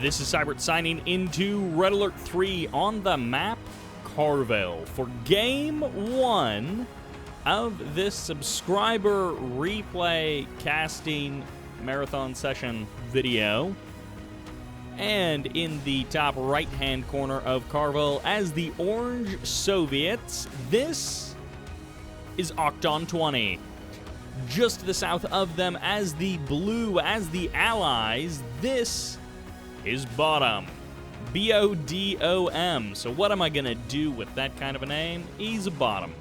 This is Sybert signing into Red Alert 3 on the map Carville for Game 1 of this subscriber replay casting marathon session video. And in the top right-hand corner of Carville as the Orange Soviets, this is Otocon20. Just to the south of them as the blue, as the Allies, this is BoDOM. BoDOM. So what am I going to do with that kind of a name? He's a bottom.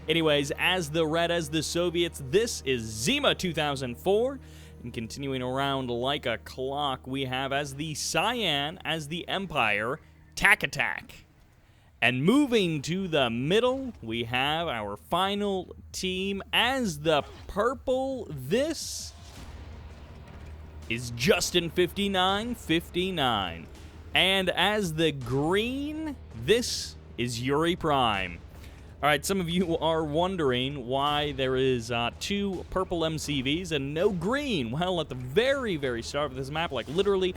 Anyways, as the red, as the Soviets, this is Zima 2004. And continuing around like a clock, we have as the cyan, as the Empire, Takitak. And moving to the middle, we have our final team as the purple. This is Justin 5959. And as the green, this is Yuri Prime. All right, some of you are wondering why there is 2 purple MCVs and no green. Well, at the very, very start of this map, like literally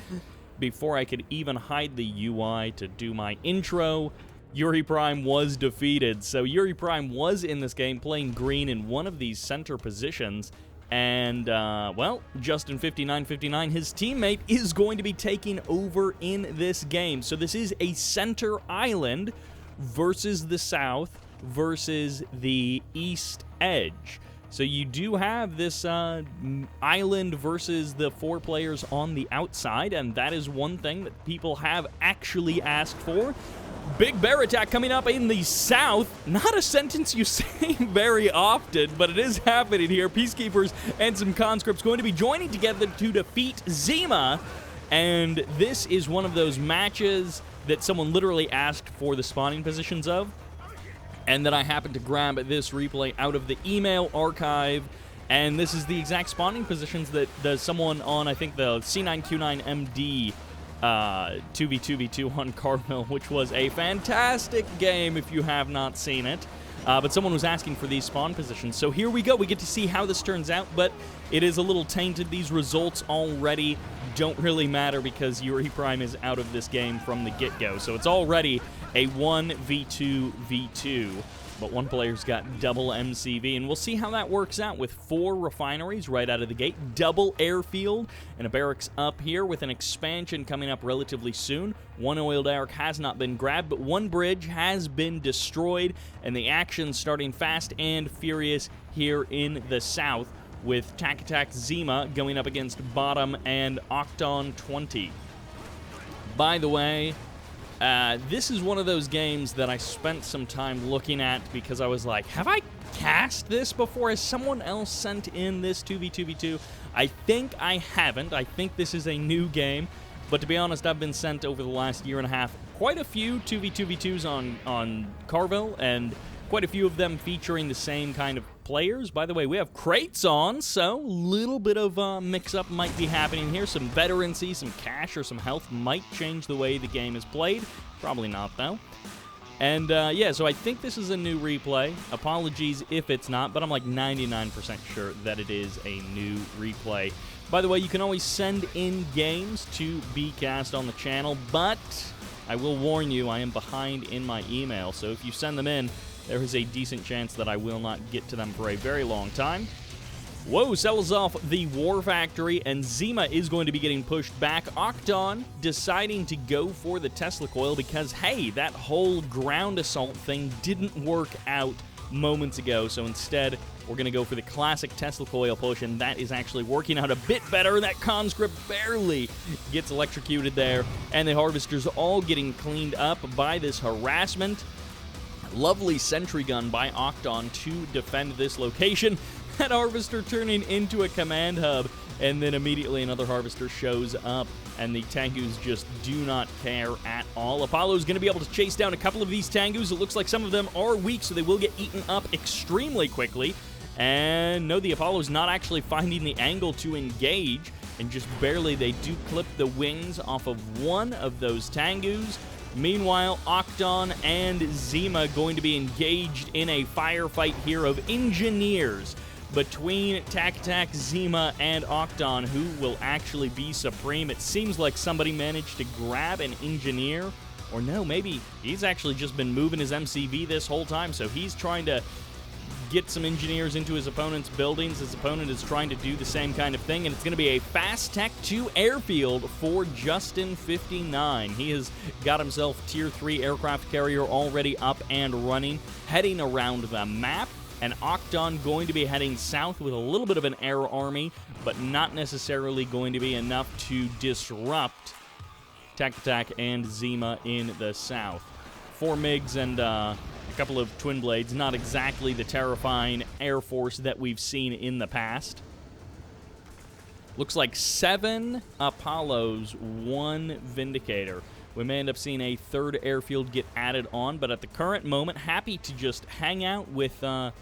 before I could even hide the UI to do my intro, Yuri Prime was defeated. So Yuri Prime was in this game playing green in one of these center positions. And, well, Justin 5959, his teammate, is going to be taking over in this game. So this is a center island versus the south versus the east edge. So you do have this island versus the 4 players on the outside, and that is one thing that people have actually asked for. Big bear attack coming up in the south. Not a sentence you say very often, but it is happening here. Peacekeepers and some conscripts going to be joining together to defeat Zima. And this is one of those matches that someone literally asked for the spawning positions of, and that I happened to grab this replay out of the email archive. And this is the exact spawning positions that someone on, I think, the C9Q9MD 2v2v2 on Carville, which was a fantastic game if you have not seen it. But someone was asking for these spawn positions. So here we go. We get to see how this turns out, but it is a little tainted. These results already don't really matter because Yuri Prime is out of this game from the get-go. So it's already a 1v2v2. But one player's got double MCV, and we'll see how that works out with 4 refineries right out of the gate, double airfield, and a barracks up here with an expansion coming up relatively soon. 1 oil derrick has not been grabbed, but 1 bridge has been destroyed, and the action starting fast and furious here in the south with Takitak Zima going up against BoDOM and Otocon20. By the way, this is one of those games that I spent some time looking at because I was like, have I cast this before? Has someone else sent in this 2v2v2? I think I haven't. I think this is a new game. But to be honest, I've been sent over the last year and a half quite a few 2v2v2s on Carville, and quite a few of them featuring the same kind of players. By the way, we have crates on, so a little bit of mix-up might be happening here. Some veterancy, some cash, or some health might change the way the game is played. Probably not, though. And, yeah, so I think this is a new replay. Apologies if it's not, but I'm like 99% sure that it is a new replay. By the way, you can always send in games to be cast on the channel, but I will warn you, I am behind in my email, so if you send them in, there is a decent chance that I will not get to them for a very long time. Whoa, sells off the War Factory, and Zima is going to be getting pushed back. Octon deciding to go for the Tesla coil because, hey, that whole ground assault thing didn't work out moments ago, so instead we're going to go for the classic Tesla coil push, and that is actually working out a bit better. That conscript barely gets electrocuted there, and the harvesters all getting cleaned up by this harassment. Lovely sentry gun by Octon to defend this location. That harvester turning into a command hub, and then immediately another harvester shows up, and the Tengus just do not care at all. Apollo's going to be able to chase down a couple of these Tengus. It looks like some of them are weak, so they will get eaten up extremely quickly. And no, the Apollo's not actually finding the angle to engage, and just barely they do clip the wings off of one of those Tengus. Meanwhile, Octon and Zima going to be engaged in a firefight here of engineers between Takitak, Zima, and Octon, who will actually be supreme. It seems like somebody managed to grab an engineer, or no, maybe he's actually just been moving his MCV this whole time, so he's trying to get some engineers into his opponent's buildings. His opponent is trying to do the same kind of thing, and it's going to be a Fast Tech 2 airfield for Justin59. He has got himself Tier 3 aircraft carrier already up and running, heading around the map, and Octon going to be heading south with a little bit of an air army, but not necessarily going to be enough to disrupt Takitak and Zima in the south. 4 MiGs and a couple of twin blades, not exactly the terrifying air force that we've seen in the past. Looks like 7 Apollos, 1 Vindicator. We may end up seeing a third airfield get added on, but at the current moment, happy to just hang out with, 5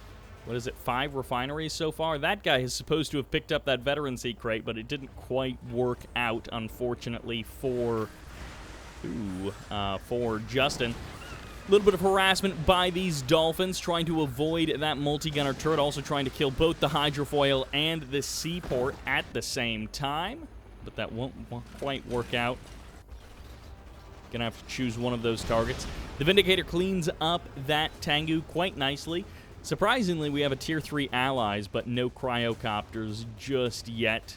refineries so far? That guy is supposed to have picked up that veterancy crate, but it didn't quite work out, unfortunately, for Justin. A little bit of harassment by these Dolphins, trying to avoid that multi-gunner turret, also trying to kill both the hydrofoil and the seaport at the same time, but that won't quite work out. Gonna have to choose one of those targets. The Vindicator cleans up that Tengu quite nicely. Surprisingly, we have a Tier 3 allies, but no cryocopters just yet.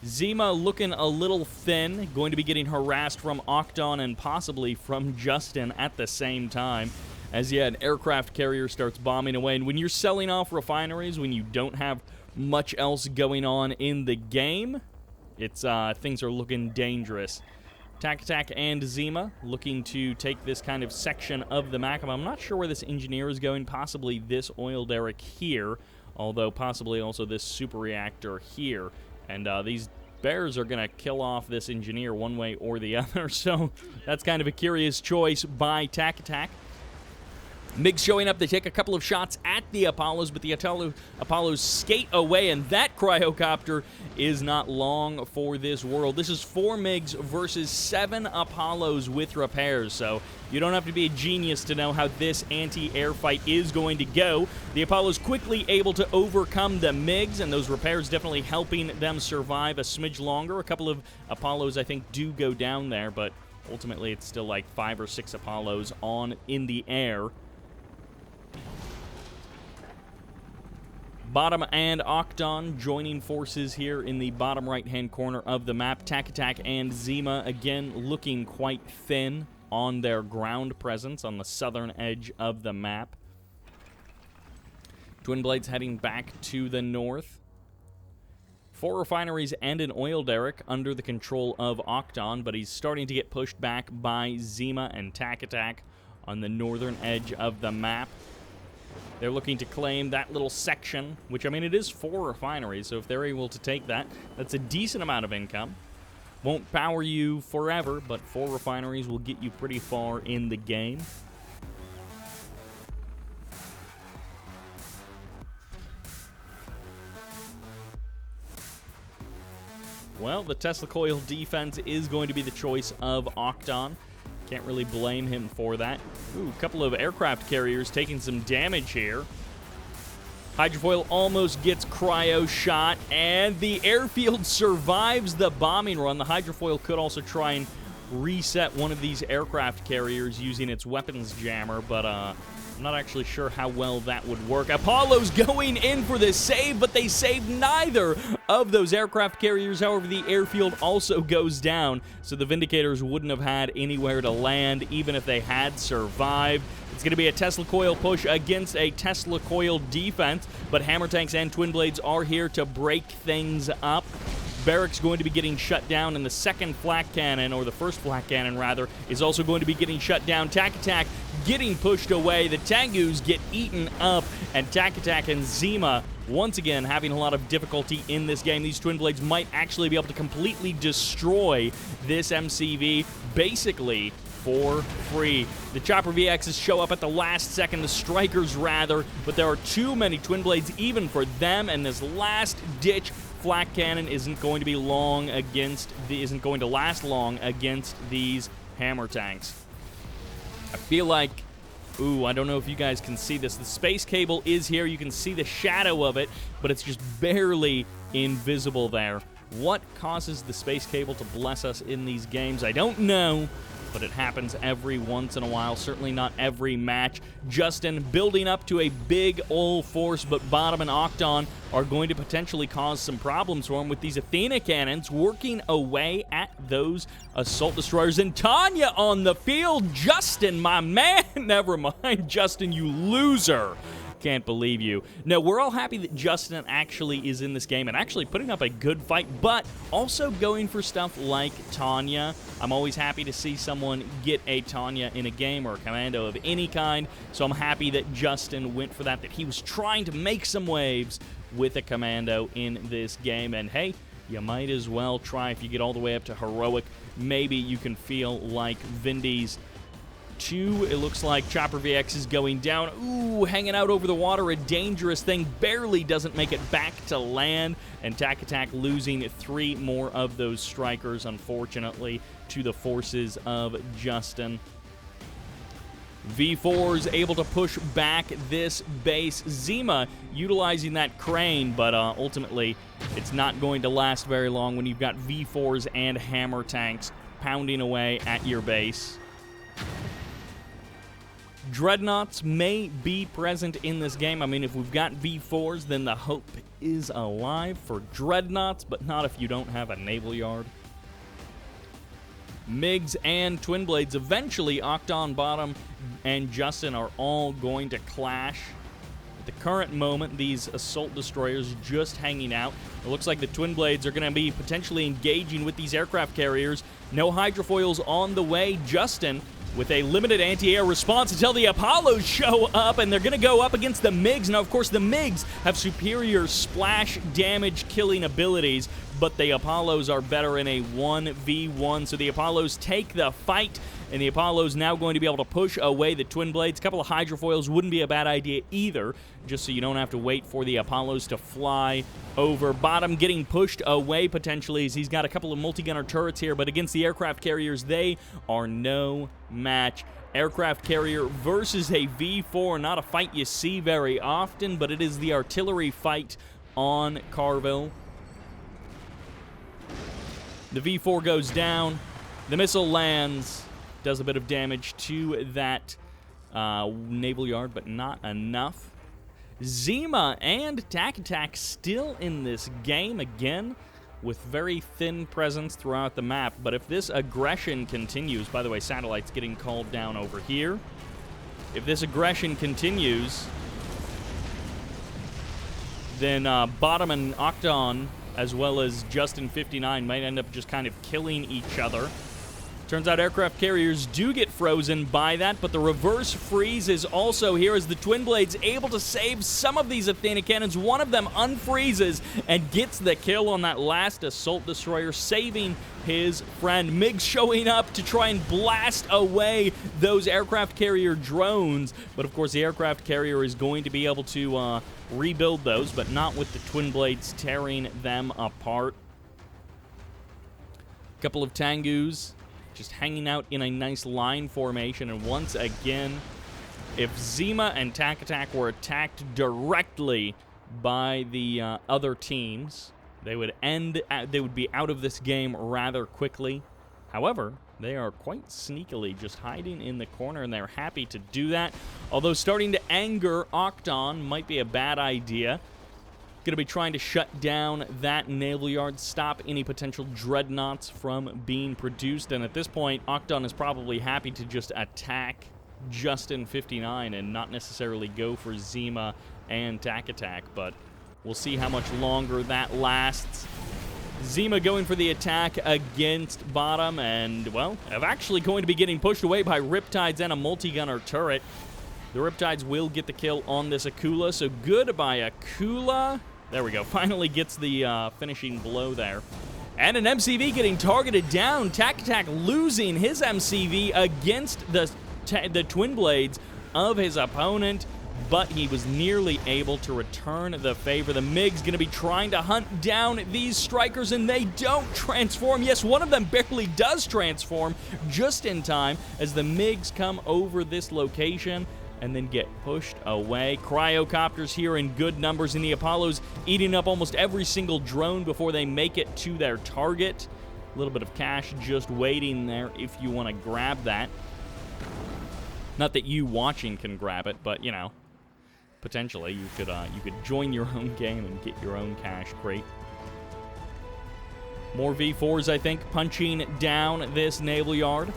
Zima looking a little thin, going to be getting harassed from Octon and possibly from Justin at the same time. As an aircraft carrier starts bombing away. And when you're selling off refineries, when you don't have much else going on in the game, it's things are looking dangerous. Takitak and Zima looking to take this kind of section of the map. I'm not sure where this engineer is going, possibly this oil derrick here, although possibly also this super reactor here. And these bears are going to kill off this engineer one way or the other, so that's kind of a curious choice by Takitak. MiGs showing up, they take a couple of shots at the Apollos, but the Apollos skate away, and that cryocopter is not long for this world. This is 4 MiGs versus 7 Apollos with repairs, so you don't have to be a genius to know how this anti-air fight is going to go. The Apollos quickly able to overcome the MiGs, and those repairs definitely helping them survive a smidge longer. A couple of Apollos, I think, do go down there, but ultimately it's still like 5 or 6 Apollos in the air. BoDOM and Octon joining forces here in the bottom right-hand corner of the map. Takitak and Zima, again, looking quite thin on their ground presence on the southern edge of the map. Twin Blades heading back to the north. 4 refineries and an oil derrick under the control of Octon, but he's starting to get pushed back by Zima and Takitak on the northern edge of the map. They're looking to claim that little section, which, I mean, it is 4 refineries, so if they're able to take that, that's a decent amount of income. Won't power you forever, but 4 refineries will get you pretty far in the game. Well, the Tesla coil defense is going to be the choice of Octon. Can't really blame him for that. Ooh, a couple of aircraft carriers taking some damage here. Hydrofoil almost gets cryo shot, and the airfield survives the bombing run. The hydrofoil could also try and reset one of these aircraft carriers using its weapons jammer, but I'm not actually sure how well that would work. Apollo's going in for the save, but they saved neither of those aircraft carriers. However, the airfield also goes down, so the Vindicators wouldn't have had anywhere to land, even if they had survived. It's going to be a Tesla coil push against a Tesla coil defense, but Hammer Tanks and Twin Blades are here to break things up. Barracks going to be getting shut down, and the second flak cannon, or the first flak cannon rather, is also going to be getting shut down. Takitak getting pushed away. The Tengus get eaten up, and Takitak and Zima once again having a lot of difficulty in this game. These Twin Blades might actually be able to completely destroy this MCV, basically for free. The Chopper VXs show up at the last second, the Strikers rather, but there are too many Twin Blades even for them, and this last-ditch flak cannon isn't going to last long against these Hammer Tanks. I feel like Ooh, I don't know if you guys can see this. The space cable is here. You can see the shadow of it, but it's just barely invisible there. What causes the space cable to bless us in these games? I don't know, but it happens every once in a while. Certainly not every match. Justin building up to a big old force, but BoDOM and Octon are going to potentially cause some problems for him with these Athena cannons working away at those assault destroyers. And Tanya on the field. Justin, my man. Never mind, Justin, you loser. Can't believe you. No, we're all happy that Justin actually is in this game and actually putting up a good fight, but also going for stuff like Tanya. I'm always happy to see someone get a Tanya in a game or a commando of any kind, so I'm happy that Justin went for that he was trying to make some waves with a commando in this game. And hey, you might as well try. If you get all the way up to heroic, maybe you can feel like Vindy's 2. It looks like Chopper VX is going down. Ooh, hanging out over the water, a dangerous thing. Barely doesn't make it back to land. And Takitak losing 3 more of those strikers, unfortunately, to the forces of Justin. V4 is able to push back this base. Zima utilizing that crane, but ultimately it's not going to last very long when you've got V4s and hammer tanks pounding away at your base. Dreadnoughts may be present in this game. I mean, if we've got V4s, then the hope is alive for Dreadnoughts, but not if you don't have a naval yard. MiGs and Twin Blades. Eventually, Octon, BoDOM, and Justin are all going to clash. At the current moment, these assault destroyers just hanging out. It looks like the Twin Blades are going to be potentially engaging with these aircraft carriers. No hydrofoils on the way. Justin with a limited anti-air response until the Apollos show up, and they're going to go up against the MiGs. Now, of course, the MiGs have superior splash damage killing abilities, but the Apollos are better in a 1v1, so the Apollos take the fight, and the Apollos now going to be able to push away the Twin Blades. A couple of hydrofoils wouldn't be a bad idea either, just so you don't have to wait for the Apollos to fly over. BoDOM getting pushed away potentially as he's got a couple of multi-gunner turrets here, but against the aircraft carriers, they are no match. Aircraft carrier versus a V4, not a fight you see very often, but it is the artillery fight on Carville. The V4 goes down, the missile lands, does a bit of damage to that naval yard, but not enough. Zima and Takitak still in this game again, with very thin presence throughout the map. But if this aggression continues, by the way, satellites getting called down over here. If this aggression continues, then BoDOM and Octon, as well as Justin59, might end up just kind of killing each other. Turns out aircraft carriers do get frozen by that, but the reverse freeze is also here as the Twin Blades able to save some of these Athena cannons. One of them unfreezes and gets the kill on that last assault destroyer, saving his friend. MiGs showing up to try and blast away those aircraft carrier drones, but of course the aircraft carrier is going to be able to rebuild those, but not with the Twin Blades tearing them apart. A couple of Tengus just hanging out in a nice line formation, and once again, if Zima and Takitak were attacked directly by the other teams, they would be out of this game rather quickly. However, they are quite sneakily just hiding in the corner, and they're happy to do that. Although starting to anger Octon might be a bad idea. Going to be trying to shut down that naval yard, stop any potential dreadnoughts from being produced. And at this point, Octon is probably happy to just attack Justin59 and not necessarily go for Zima and Takitak. But we'll see how much longer that lasts. Zima going for the attack against BoDOM, and, well, I'm actually going to be getting pushed away by Riptides and a multi-gunner turret. The Riptides will get the kill on this Akula, so goodbye, Akula. There we go. Finally gets the finishing blow there. And an MCV getting targeted down. Takitak losing his MCV against the Twin Blades of his opponent, but he was nearly able to return the favor. The MiG's going to be trying to hunt down these strikers, and they don't transform. Yes, one of them barely does transform just in time as the MiGs come over this location. and then get pushed away. Cryocopters here in good numbers, and the Apollos eating up almost every single drone before they make it to their target. A little bit of cash just waiting there if you want to grab that. Not that you watching can grab it, but, you know, potentially you could join your own game and get your own cash crate. More V4s, I think, punching down this naval yard.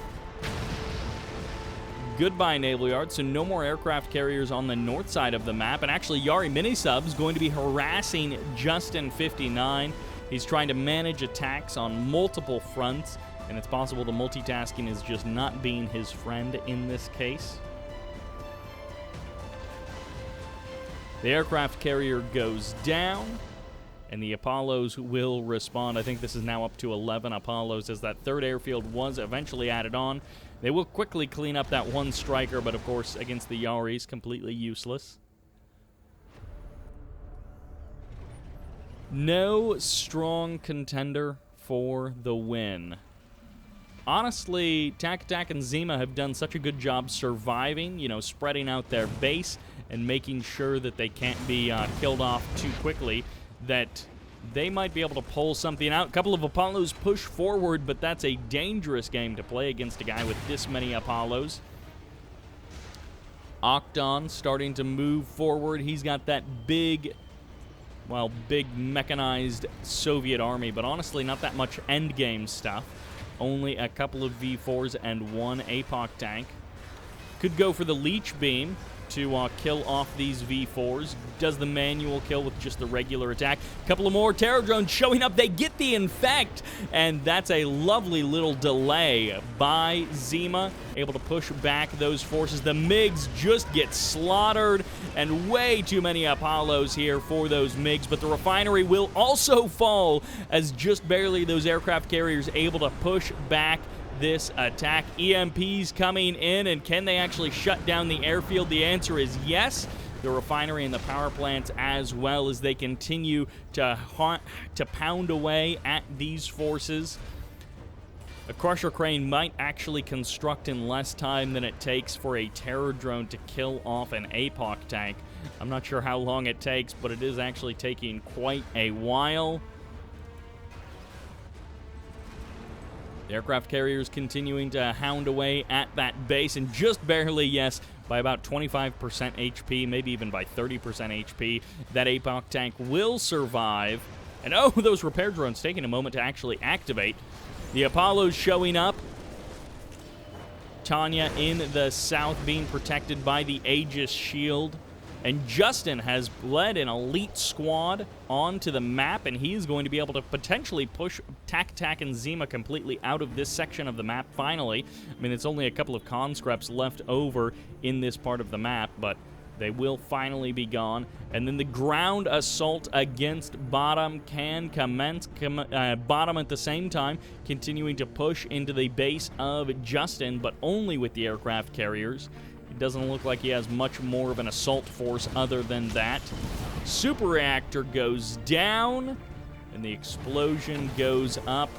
Goodbye, naval yard. So no more aircraft carriers on the north side of the map. And actually, Yari Minisub's going to be harassing Justin 59. He's trying to manage attacks on multiple fronts, and it's possible the multitasking is just not being his friend in this case. The aircraft carrier goes down, and the Apollos will respond. I think this is now up to 11 Apollos, as that third airfield was eventually added on. They will quickly clean up that one striker, but of course, against the Yaris, completely useless. No strong contender for the win. Honestly, Takitak and Zima have done such a good job surviving, you know, spreading out their base and making sure that they can't be killed off too quickly, that they might be able to pull something out. A couple of Apollos push forward, but that's a dangerous game to play against a guy with this many Apollos. Octon starting to move forward. He's got that big mechanized Soviet army, but honestly not that much endgame stuff. Only a couple of V4s and one APOC tank. Could go for the Leech Beam to kill off these V4s. Does the manual kill with just the regular attack. A couple of more terror drones showing up. They get the infect, and that's a lovely little delay by Zima, able to push back those forces. The MiGs just get slaughtered, and way too many Apollos here for those MiGs, but the refinery will also fall as just barely those aircraft carriers able to push back this attack. EMPs coming in, and can they actually shut down the airfield? The answer is yes. The refinery and the power plants as well, as they continue to pound away at these forces. A crusher crane might actually construct in less time than it takes for a terror drone to kill off an APOC tank. I'm not sure how long it takes, but it is actually taking quite a while. The aircraft carriers continuing to hound away at that base, and just barely, yes, by about 25% HP, maybe even by 30% HP, that APOC tank will survive. And oh, those repair drones taking a moment to actually activate. The Apollos showing up. Tanya in the south being protected by the Aegis shield. And Justin has led an elite squad onto the map, and he is going to be able to potentially push Takitak and Zima completely out of this section of the map finally. I mean, it's only a couple of conscripts left over in this part of the map, but they will finally be gone. And then the ground assault against BoDOM can commence. BoDOM at the same time continuing to push into the base of Justin, but only with the aircraft carriers. It doesn't look like he has much more of an assault force other than that. Super reactor goes down, and the explosion goes up.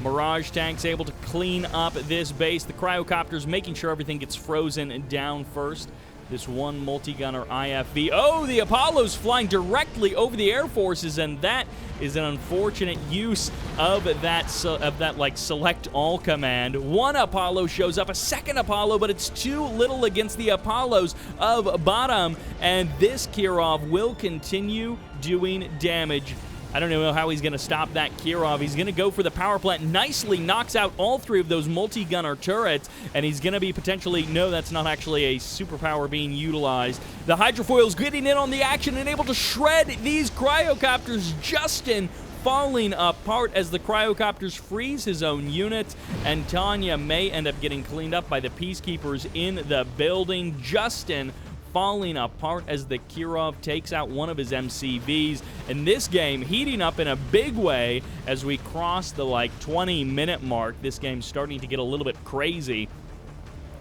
Mirage tanks able to clean up this base. The cryocopters making sure everything gets frozen down first. This one multi-gunner IFV. Oh, the Apollo's flying directly over the air forces, and that is an unfortunate use of that like select all command. One Apollo shows up, a second Apollo, but it's too little against the Apollos of BoDOM, and this Kirov will continue doing damage. I don't know how he's going to stop that Kirov. He's going to go for the power plant. Nicely knocks out all three of those multi-gunner turrets, and he's going to be potentially... No, that's not actually a superpower being utilized. The hydrofoil's getting in on the action and able to shred these cryocopters. Justin falling apart as the cryocopters freeze his own units, and Tanya may end up getting cleaned up by the peacekeepers in the building. Justin falling apart as the Kirov takes out one of his MCVs. And this game heating up in a big way as we cross the 20-minute mark. This game's starting to get a little bit crazy.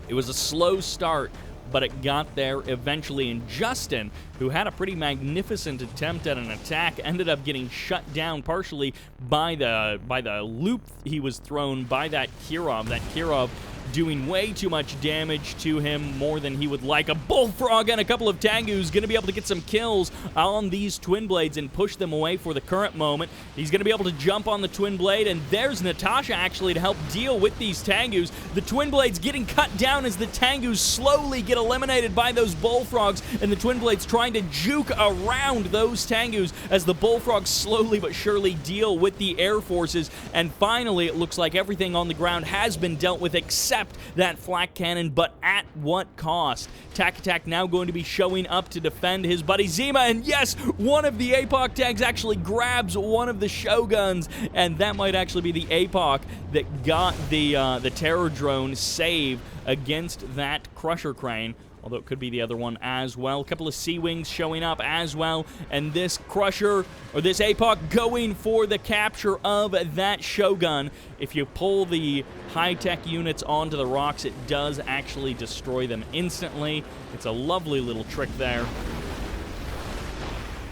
It was a slow start, but it got there eventually, and Justin who had a pretty magnificent attempt at an attack, ended up getting shut down partially by the loop he was thrown by that Kirov. That Kirov doing way too much damage to him, more than he would like. A Bullfrog and a couple of Tengus going to be able to get some kills on these Twin Blades and push them away for the current moment. He's going to be able to jump on the Twin Blade, and there's Natasha actually to help deal with these Tengus. The Twin Blades getting cut down as the Tengus slowly get eliminated by those Bullfrogs, and the Twin Blades trying to juke around those Tengus as the Bullfrogs slowly but surely deal with the air forces. And finally, it looks like everything on the ground has been dealt with except that flak cannon, but at what cost? Takitak now going to be showing up to defend his buddy Zima, and yes, one of the APOC tags actually grabs one of the Shoguns, and that might actually be the APOC that got the terror drone save against that Crusher Crane. Although it could be the other one as well. A couple of Sea-Wings showing up as well. And this Crusher, or this APOC, going for the capture of that Shogun. If you pull the high-tech units onto the rocks, it does actually destroy them instantly. It's a lovely little trick there.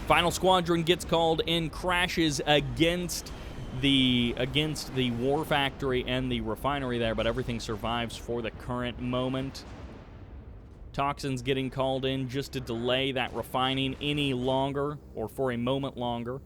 Final Squadron gets called in, crashes against the War Factory and the refinery there, but everything survives for the current moment. Toxins getting called in just to delay that refining any longer, or for a moment longer.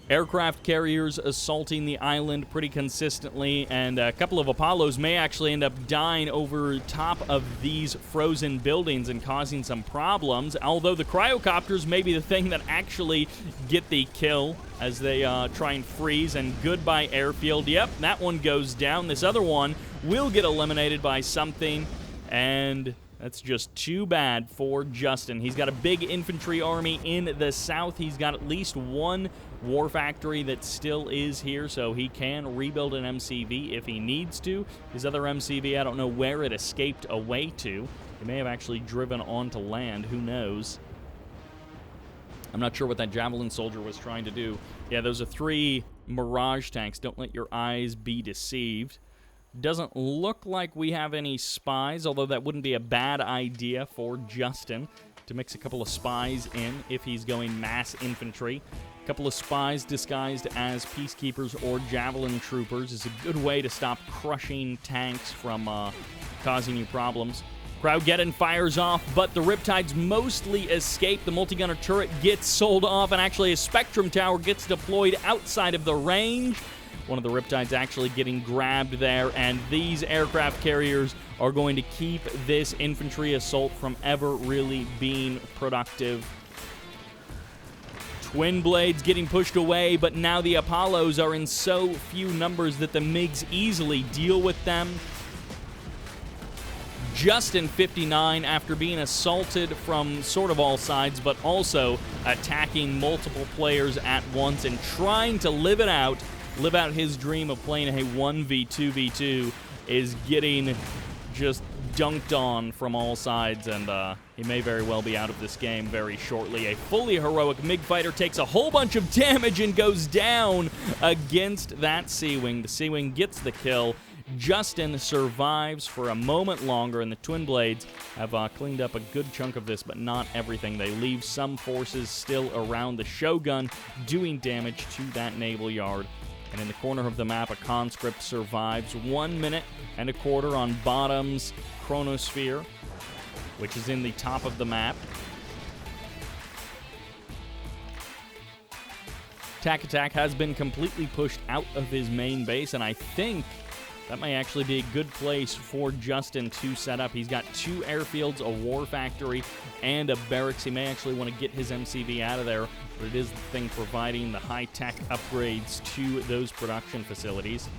Aircraft carriers assaulting the island pretty consistently, and a couple of Apollos may actually end up dying over top of these frozen buildings and causing some problems, although the cryocopters may be the thing that actually get the kill as they try and freeze, and goodbye airfield. Yep, that one goes down. This other one will get eliminated by something, and that's just too bad for Justin. He's got a big infantry army in the south. He's got at least one war factory that still is here, so he can rebuild an MCV if he needs to. His other MCV, I don't know where it escaped away to. It may have actually driven onto land. Who knows? I'm not sure what that Javelin soldier was trying to do. Yeah, those are 3 Mirage tanks. Don't let your eyes be deceived. Doesn't look like we have any spies, although that wouldn't be a bad idea for Justin to mix a couple of spies in if he's going mass infantry. A couple of spies disguised as peacekeepers or javelin troopers is a good way to stop crushing tanks from causing you problems. Crowdgeddon fires off, but the Riptides mostly escape. The multi-gunner turret gets sold off, and actually a Spectrum tower gets deployed outside of the range. One of the Riptides actually getting grabbed there, and these aircraft carriers are going to keep this infantry assault from ever really being productive. Twin Blades getting pushed away, but now the Apollos are in so few numbers that the MiGs easily deal with them. Justin 59, after being assaulted from sort of all sides, but also attacking multiple players at once and trying to live out his dream of playing a 1v2v2, is getting just dunked on from all sides, and he may very well be out of this game very shortly. A fully heroic MiG fighter takes a whole bunch of damage and goes down against that Sea-Wing. The Sea-Wing gets the kill. Justin survives for a moment longer, and the Twin Blades have cleaned up a good chunk of this, but not everything. They leave some forces still around the Shogun, doing damage to that naval yard. And in the corner of the map, a conscript survives 1 minute and a quarter on BoDOM's chronosphere, which is in the top of the map. Takitak has been completely pushed out of his main base, and I think that may actually be a good place for Justin to set up. He's got 2 airfields, a war factory, and a barracks. He may actually want to get his MCV out of there, but it is the thing providing the high-tech upgrades to those production facilities.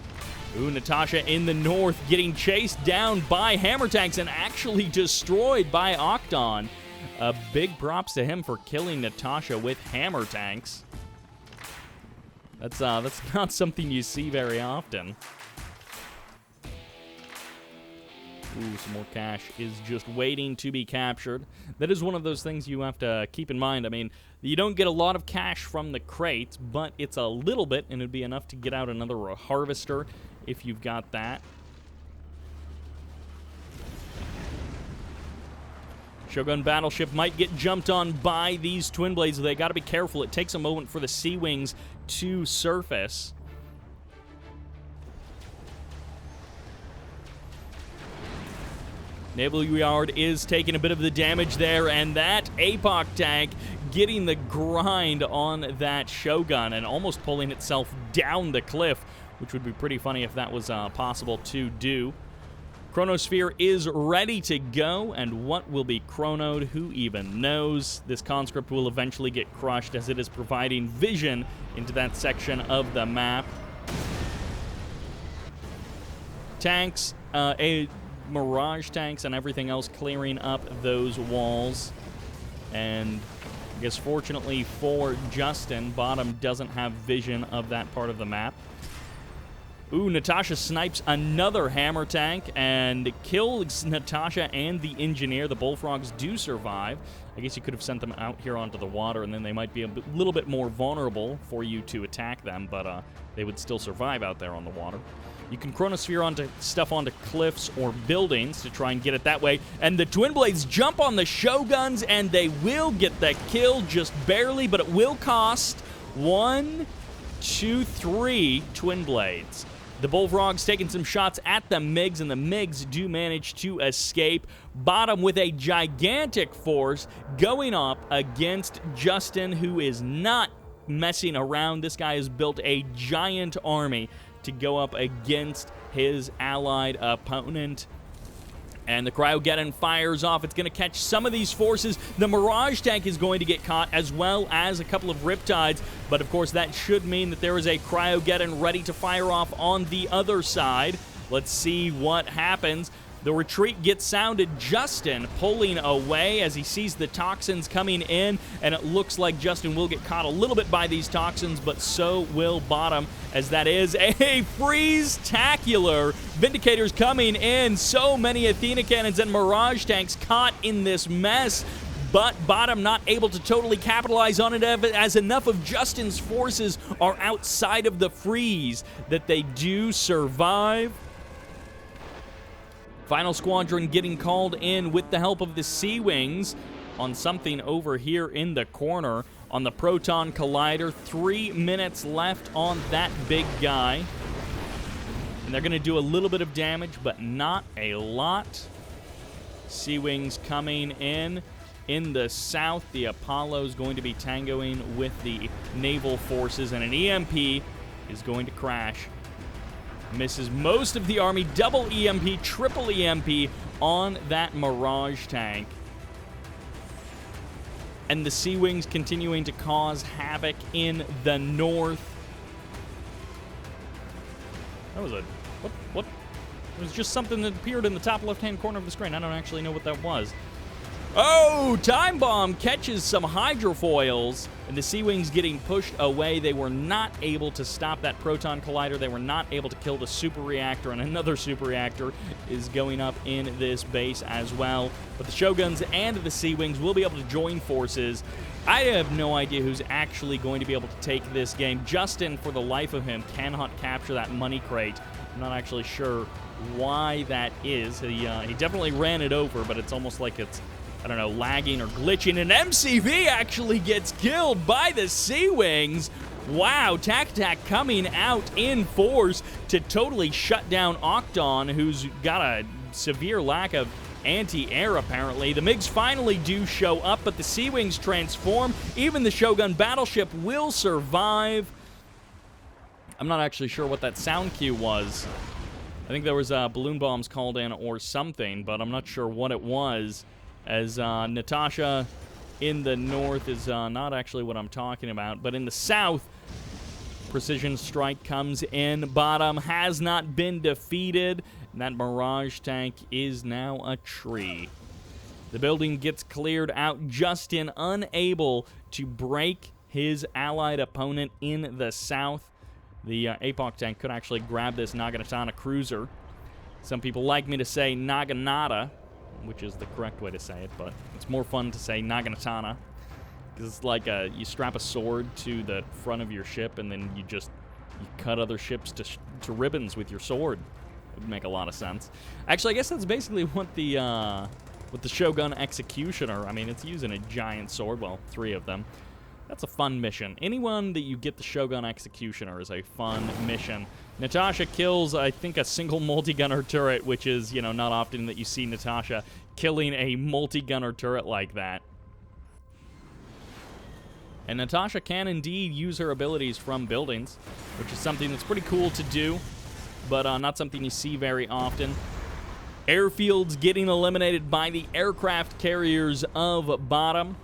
Ooh, Natasha in the north getting chased down by hammer tanks and actually destroyed by Octon. Big props to him for killing Natasha with hammer tanks. That's not something you see very often. Ooh, some more cash is just waiting to be captured. That is one of those things you have to keep in mind. I mean, you don't get a lot of cash from the crates, but it's a little bit, and it'd be enough to get out another harvester if you've got that. Shogun Battleship might get jumped on by these Twin Blades. They got to be careful. It takes a moment for the Sea Wings to surface. Naval Yard is taking a bit of the damage there, and that APOC tank getting the grind on that Shogun and almost pulling itself down the cliff, which would be pretty funny if that was possible to do. Chronosphere is ready to go, and what will be chronoed, who even knows? This conscript will eventually get crushed as it is providing vision into that section of the map. Tanks, Mirage tanks and everything else clearing up those walls. And I guess fortunately for Justin, BoDOM doesn't have vision of that part of the map. Ooh, Natasha snipes another hammer tank and kills Natasha and the engineer. The Bullfrogs do survive. I guess you could have sent them out here onto the water, and then they might be a little bit more vulnerable for you to attack them, but they would still survive out there on the water. You can chronosphere onto cliffs or buildings to try and get it that way. And the Twin Blades jump on the Shoguns, and they will get the kill just barely, but it will cost 1, 2, 3 Twin Blades. The Bullfrogs taking some shots at the MiGs, and the MiGs do manage to escape. BoDOM with a gigantic force going up against Justin, who is not messing around. This guy has built a giant army to go up against his allied opponent. And the Cryogeddon fires off. It's going to catch some of these forces. The Mirage tank is going to get caught, as well as a couple of Riptides. But, of course, that should mean that there is a Cryogeddon ready to fire off on the other side. Let's see what happens. The retreat gets sounded. Justin pulling away as he sees the toxins coming in, and it looks like Justin will get caught a little bit by these toxins, but so will BoDOM, as that is a freeze-tacular. Vindicators coming in. So many Athena cannons and Mirage tanks caught in this mess, but BoDOM not able to totally capitalize on it, as enough of Justin's forces are outside of the freeze that they do survive. Final squadron getting called in with the help of the Sea Wings on something over here in the corner on the Proton Collider. 3 minutes left on that big guy. And they're going to do a little bit of damage, but not a lot. Sea Wings coming in. In the south, the Apollo is going to be tangoing with the naval forces, and an EMP is going to crash. Misses most of the army. Double EMP, triple EMP on that Mirage tank. And the Sea Wings continuing to cause havoc in the north. That was a... What? It was just something that appeared in the top left-hand corner of the screen. I don't actually know what that was. Oh, Time Bomb catches some hydrofoils, and the Sea Wings getting pushed away. They were not able to stop that Proton Collider. They were not able to kill the super reactor, and another super reactor is going up in this base as well. But the Shoguns and the Sea Wings will be able to join forces. I have no idea who's actually going to be able to take this game. Justin, for the life of him, cannot capture that money crate. I'm not actually sure why that is. He definitely ran it over, but it's almost like it's, I don't know, lagging or glitching. And MCV actually gets killed by the Sea Wings. Wow, Takitak coming out in force to totally shut down Octon, who's got a severe lack of anti-air, apparently. The MiGs finally do show up, but the Sea Wings transform. Even the Shogun battleship will survive. I'm not actually sure what that sound cue was. I think there was balloon bombs called in or something, but I'm not sure what it was. As Natasha in the north is not actually what I'm talking about, but in the south, Precision Strike comes in. BoDOM has not been defeated, and that Mirage tank is now a tree. The building gets cleared out. Justin unable to break his allied opponent in the south. The APOC tank could actually grab this Naginata cruiser. Some people like me to say Naginata, which is the correct way to say it, but it's more fun to say Naginata, because it's like you strap a sword to the front of your ship, and then you cut other ships to ribbons with your sword. It would make a lot of sense. Actually, I guess that's basically what the with the Shogun Executioner. I mean, it's using a giant sword. Well, 3 of them. That's a fun mission. Anyone that you get the Shogun Executioner is a fun mission. Natasha kills, I think, a single multi-gunner turret, which is, you know, not often that you see Natasha killing a multi-gunner turret like that. And Natasha can indeed use her abilities from buildings, which is something that's pretty cool to do, but not something you see very often. Airfields getting eliminated by the aircraft carriers of BoDOM.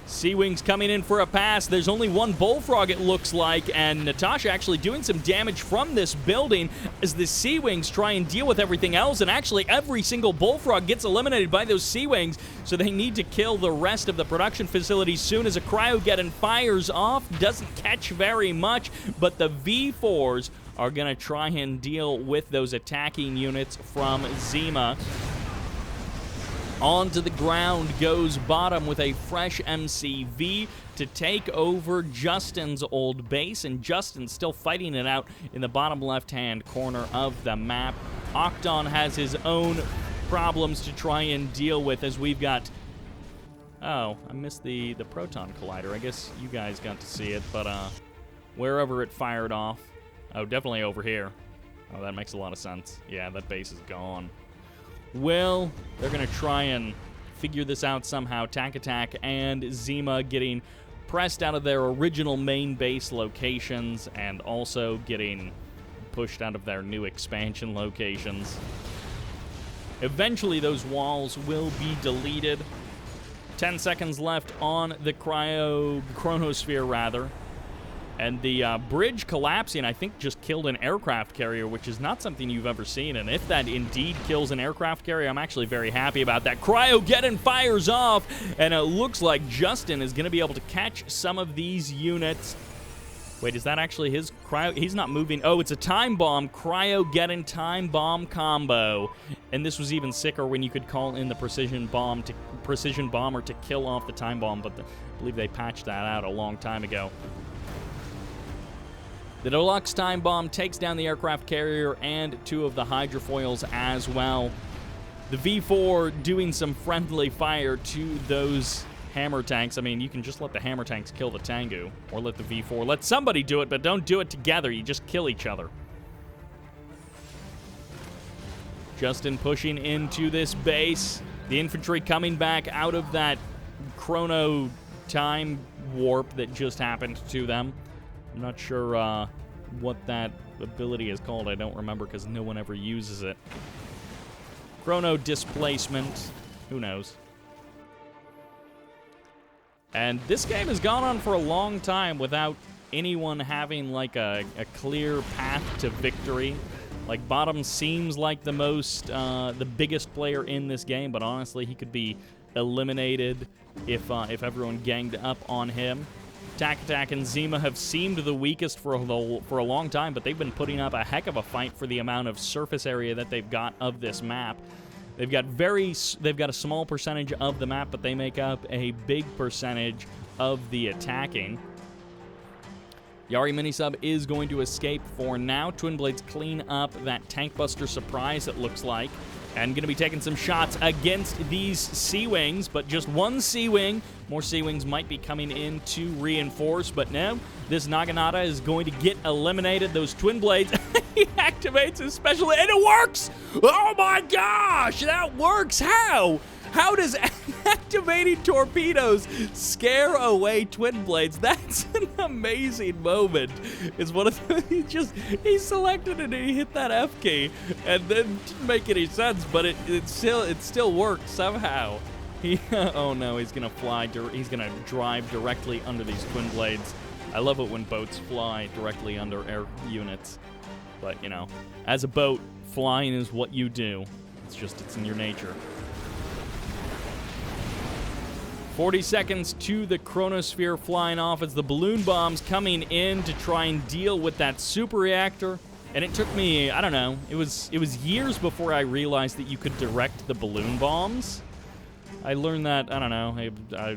Sea Wings coming in for a pass. There's only one Bullfrog, it looks like, and Natasha actually doing some damage from this building as the Sea Wings try and deal with everything else, and actually every single Bullfrog gets eliminated by those Sea Wings, so they need to kill the rest of the production facility soon as a Cryogeddon fires off. Doesn't catch very much, but the V4s are going to try and deal with those attacking units from Zima. Onto the ground goes BoDOM with a fresh MCV to take over Justin's old base, and Justin's still fighting it out in the bottom left-hand corner of the map. Octon has his own problems to try and deal with as we've got... Oh, I missed the Proton Collider. I guess you guys got to see it, but wherever it fired off... Oh, definitely over here. Oh, that makes a lot of sense. Yeah, that base is gone. Well, they're going to try and figure this out somehow. Takitak and Zima getting pressed out of their original main base locations and also getting pushed out of their new expansion locations. Eventually, those walls will be deleted. 10 seconds left on the chronosphere, rather. And the bridge collapsing, I think, just killed an aircraft carrier, which is not something you've ever seen. And if that indeed kills an aircraft carrier, I'm actually very happy about that. Cryogeddon fires off, and it looks like Justin is going to be able to catch some of these units. Wait, is that actually his cryo? He's not moving. Oh, it's a time bomb. Cryogeddon time bomb combo. And this was even sicker when you could call in the precision bomber to kill off the time bomb, but I believe they patched that out a long time ago. The Deluxe Time Bomb takes down the aircraft carrier and 2 of the hydrofoils as well. The V4 doing some friendly fire to those hammer tanks. I mean, you can just let the hammer tanks kill the Tengu, or let the V4. Let somebody do it, but don't do it together. You just kill each other. Justin pushing into this base. The infantry coming back out of that chrono time warp that just happened to them. I'm not sure what that ability is called. I don't remember because no one ever uses it. Chrono displacement. Who knows? And this game has gone on for a long time without anyone having like a clear path to victory. Like, BoDOM seems like the biggest player in this game, but honestly, he could be eliminated if everyone ganged up on him. Takitak and Zima have seemed the weakest for a long time, but they've been putting up a heck of a fight for the amount of surface area that they've got of this map. They've got a small percentage of the map, but they make up a big percentage of the attacking. Yari Minisub is going to escape for now. Twin Blades clean up that Tank Buster surprise, it looks like. And going to be taking some shots against these Sea Wings, but just one Sea Wing. More Sea Wings might be coming in to reinforce, but no, this Naginata is going to get eliminated. Those Twin Blades, he activates his special, and it works! Oh my gosh, that works! How? How does activating torpedoes scare away Twin Blades? That's an amazing moment. It's one of the, he selected it and he hit that F key, and then it didn't make any sense, but it still worked somehow. Oh no, he's gonna fly. He's gonna drive directly under these Twin Blades. I love it when boats fly directly under air units, but you know, as a boat, flying is what you do. It's in your nature. 40 seconds to the chronosphere flying off as the balloon bombs coming in to try and deal with that super reactor. And it took me, I don't know, it was years before I realized that you could direct the balloon bombs. I learned that, I don't know,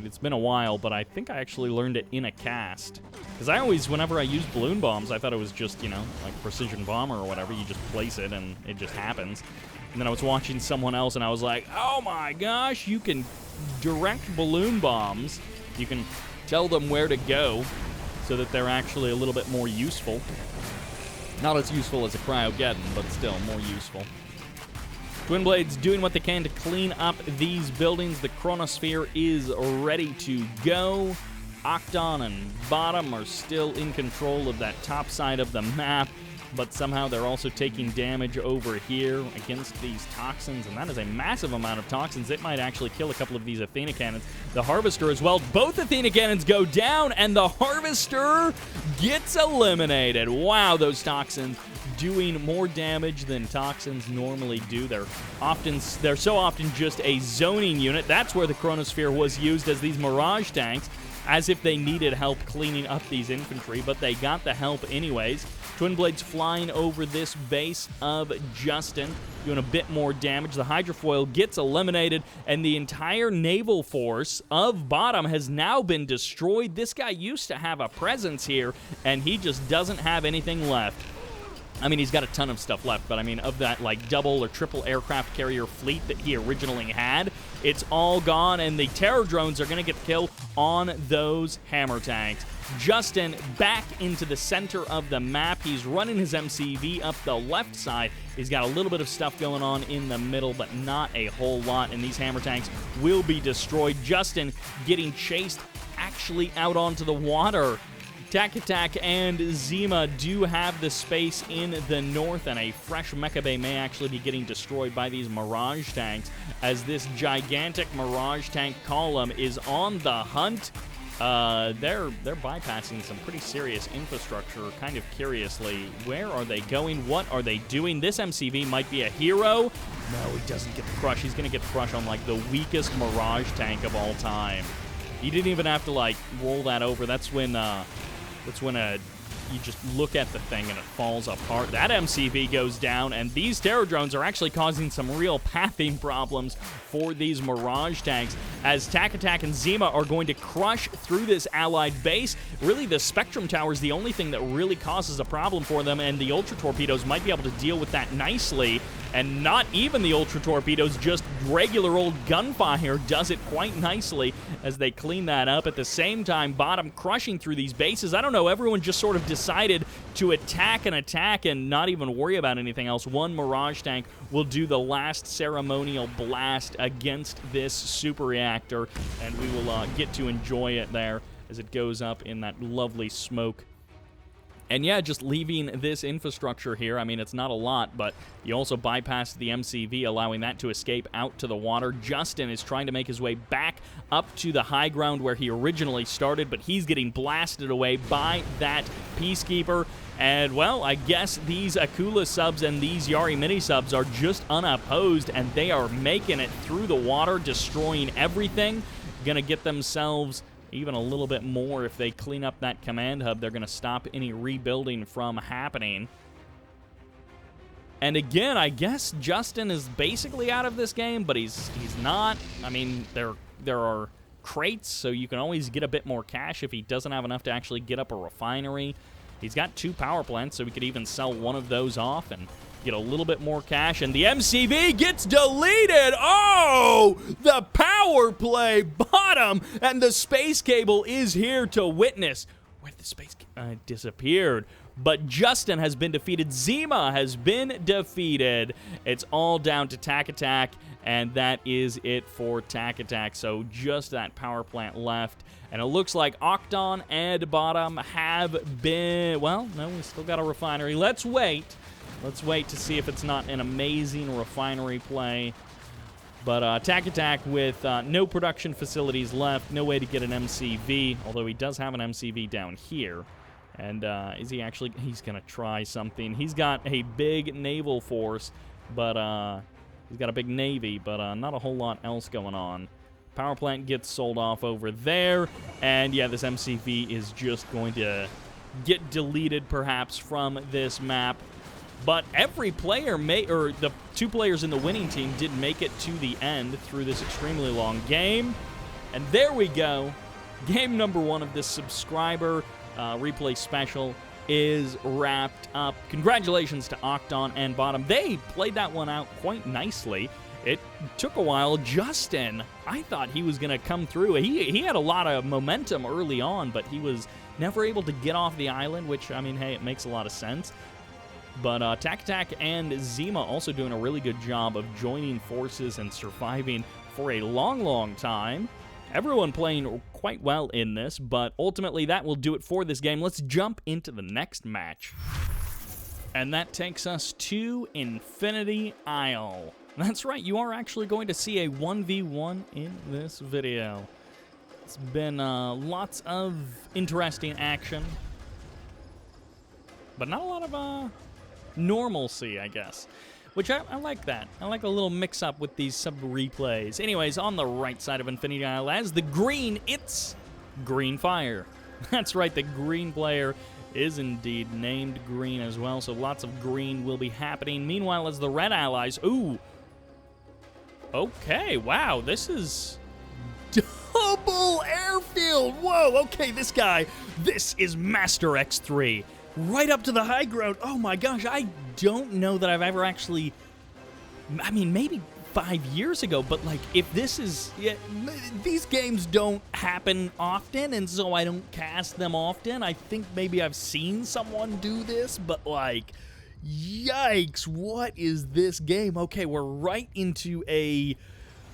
it's been a while, but I think I actually learned it in a cast. Because I always, whenever I use balloon bombs, I thought it was just, you know, like precision bomber or whatever. You just place it and it just happens. And then I was watching someone else and I was like, oh my gosh, you can direct balloon bombs. You can tell them where to go so that they're actually a little bit more useful. Not as useful as a Cryogeddon, but still more useful. Twin Blades doing what they can to clean up these buildings. The Chronosphere is ready to go. Octon and BoDOM are still in control of that top side of the map, but somehow they're also taking damage over here against these toxins, and that is a massive amount of toxins. It might actually kill a couple of these Athena cannons. The Harvester as well. Both Athena cannons go down, and the Harvester gets eliminated. Wow, those toxins doing more damage than toxins normally do. They're so often just a zoning unit. That's where the Chronosphere was used as these Mirage tanks, as if they needed help cleaning up these infantry, but they got the help anyways. Twin Blades flying over this base of Justin, doing a bit more damage. The Hydrofoil gets eliminated, and the entire naval force of BoDOM has now been destroyed. This guy used to have a presence here, and he just doesn't have anything left. I mean, he's got a ton of stuff left, but I mean, of that, like, double or triple aircraft carrier fleet that he originally had, it's all gone, and the Terror drones are going to get the kill on those hammer tanks. Justin back into the center of the map. He's running his MCV up the left side. He's got a little bit of stuff going on in the middle, but not a whole lot, and these hammer tanks will be destroyed. Justin getting chased actually out onto the water. Takitak and Zima do have the space in the north, and a fresh mecha bay may actually be getting destroyed by these Mirage tanks, as this gigantic Mirage tank column is on the hunt. They're bypassing some pretty serious infrastructure, kind of curiously. Where are they going? What are they doing? This MCV might be a hero. No, he doesn't get the crush. He's going to get the crush on, like, the weakest Mirage tank of all time. He didn't even have to, like, roll that over. That's when you just look at the thing and it falls apart. That MCV goes down, and these Terror drones are actually causing some real pathing problems for these Mirage tanks, as Takitak and Zima are going to crush through this allied base. Really, the Spectrum Tower is the only thing that really causes a problem for them, and the Ultra Torpedoes might be able to deal with that nicely. And not even the Ultra Torpedoes, just regular old gunfire does it quite nicely as they clean that up. At the same time, BoDOM crushing through these bases. I don't know, everyone just sort of decided to attack and not even worry about anything else. One Mirage tank will do the last ceremonial blast against this super reactor, and we will get to enjoy it there as it goes up in that lovely smoke. And yeah, just leaving this infrastructure here, I mean, it's not a lot, but you also bypass the MCV, allowing that to escape out to the water. Justin is trying to make his way back up to the high ground where he originally started, but he's getting blasted away by that Peacekeeper. And, well, I guess these Akula subs and these Yari mini subs are just unopposed, and they are making it through the water, destroying everything. Gonna get themselves even a little bit more. If they clean up that command hub, they're going to stop any rebuilding from happening. And again, I guess Justin is basically out of this game, but he's not. I mean, there are crates, so you can always get a bit more cash if he doesn't have enough to actually get up a refinery. He's got 2 power plants, so we could even sell one of those off and get a little bit more cash, and the MCV gets deleted. Oh, the power play BoDOM, and the space cable is here to witness. Where did the space disappeared? But Justin has been defeated. Zima has been defeated. It's all down to Takitak, and that is it for Takitak. So just that power plant left. And it looks like Octon and BoDOM have been, well, no, we still got a refinery. Let's wait. Let's wait to see if it's not an amazing refinery play. But Takitak with no production facilities left, no way to get an MCV, although he does have an MCV down here. And is he actually, he's going to try something. He's got a big naval force, but he's got a big navy, but not a whole lot else going on. Power plant gets sold off over there, and yeah, this MCV is just going to get deleted perhaps from this map. But every player or the 2 players in the winning team did make it to the end through this extremely long game. And there we go. Game number 1 of this subscriber replay special is wrapped up. Congratulations to Octon and BoDOM. They played that one out quite nicely. It took a while. Justin, I thought he was going to come through. He had a lot of momentum early on, but he was never able to get off the island, which, I mean, hey, it makes a lot of sense. But Takitak and Zima also doing a really good job of joining forces and surviving for a long, long time. Everyone playing quite well in this, but ultimately that will do it for this game. Let's jump into the next match. And that takes us to Infinity Isle. That's right, you are actually going to see a 1v1 in this video. It's been lots of interesting action, but not a lot of normalcy, I guess. Which I like that. I like a little mix-up with these sub-replays. Anyways, on the right side of Infinity Isle, as the green, it's GreenFire. That's right, the green player is indeed named green as well, so lots of green will be happening. Meanwhile, as the red allies, ooh. Okay, wow, this is double airfield. Whoa, okay, this guy, this is Master X3. Right up to the high ground. Oh my gosh, I don't know that I've ever actually, I mean, maybe 5 years ago, but like, if this is, yeah, these games don't happen often, and so I don't cast them often. I think maybe I've seen someone do this, but like, yikes, what is this game? Okay, we're right into a,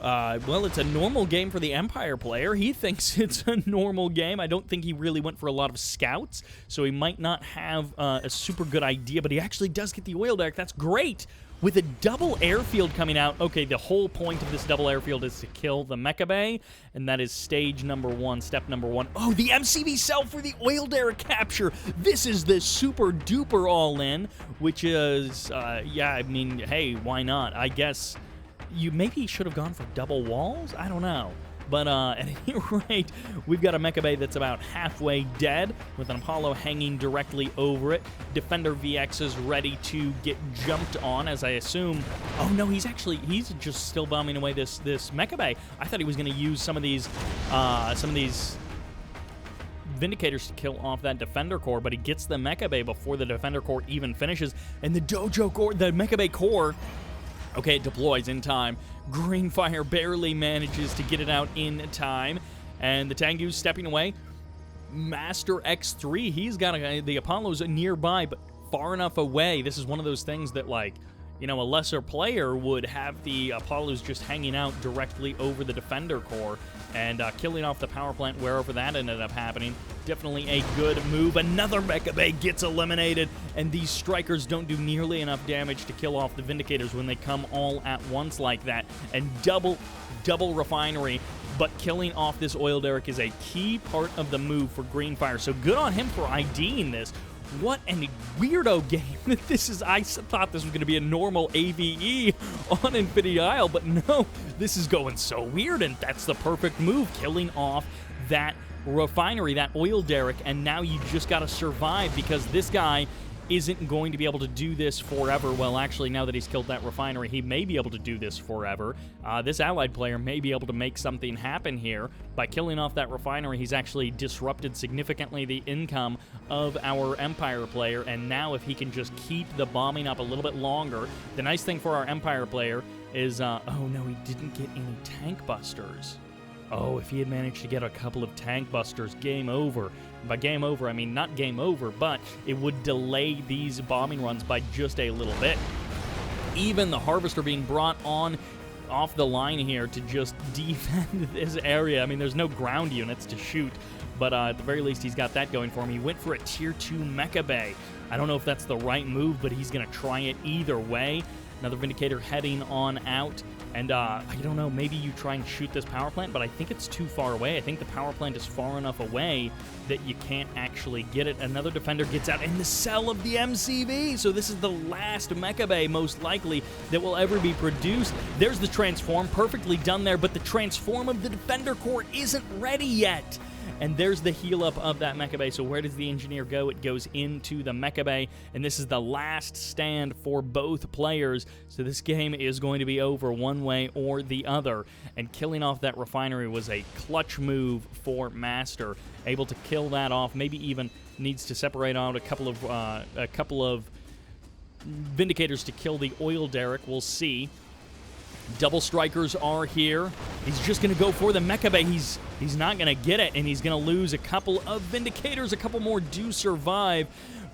well, it's a normal game for the Empire player. He thinks it's a normal game. I don't think he really went for a lot of scouts, so he might not have a super good idea, but he actually does get the oil derrick. That's great. With a double airfield coming out, okay, the whole point of this double airfield is to kill the Mecha Bay, and that is stage number 1, step number 1. Oh, the MCV cell for the oil derrick capture. This is the super duper all-in, which is, yeah, I mean, hey, why not? I guess you maybe should have gone for double walls? I don't know. But at any rate, we've got a Mecha Bay that's about halfway dead, with an Apollo hanging directly over it. Defender VX is ready to get jumped on, as I assume. Oh no, he's just still bombing away this Mecha Bay. I thought he was going to use some of these Vindicators to kill off that Defender core, but he gets the Mecha Bay before the Defender core even finishes, and the Dojo core, the Mecha Bay core, okay, it deploys in time. GreenFire barely manages to get it out in time, and the Tengu's stepping away. Master X3, he's got the Apollo's nearby, but far enough away. This is one of those things that, like, you know, a lesser player would have the Apollos just hanging out directly over the Defender core and killing off the power plant wherever that ended up happening. Definitely a good move. Another Mecha Bay gets eliminated, and these strikers don't do nearly enough damage to kill off the Vindicators when they come all at once like that. And double refinery, but killing off this oil derrick is a key part of the move for GreenFire. So good on him for IDing this. What a weirdo game that this is. I thought this was going to be a normal AVE on Infinity Isle, but no, this is going so weird, and that's the perfect move, killing off that refinery, that oil derrick, and now you just got to survive because this guy isn't going to be able to do this forever. Well, actually, now that he's killed that refinery, he may be able to do this forever. This allied player may be able to make something happen here. By killing off that refinery, he's actually disrupted significantly the income of our Empire player, and now if he can just keep the bombing up a little bit longer, the nice thing for our Empire player is, oh no, he didn't get any tank busters. Oh, if he had managed to get a couple of tank busters, game over. By game over, I mean not game over, but it would delay these bombing runs by just a little bit. Even the Harvester being brought on off the line here to just defend this area. I mean, there's no ground units to shoot, but at the very least, he's got that going for him. He went for a Tier 2 Mecha Bay. I don't know if that's the right move, but he's going to try it either way. Another Vindicator heading on out. And I don't know, maybe you try and shoot this power plant, but I think it's too far away. I think the power plant is far enough away that you can't actually get it. Another Defender gets out in the cell of the MCV. So this is the last Mecha Bay, most likely, that will ever be produced. There's the transform, perfectly done there, but the transform of the Defender core isn't ready yet. and there's the heal up of that mecha bay. So where does the engineer go? It goes into the mecha bay, and this is the last stand for both players. So this game is going to be over one way or the other, and killing off that refinery was a clutch move for Master, able to kill that off. Maybe even needs to separate out a couple of Vindicators to kill the oil derrick. We'll see. Double strikers are here. He's just going to go for the mecha bay. He's not going to get it, and he's going to lose a couple of Vindicators. A couple more do survive,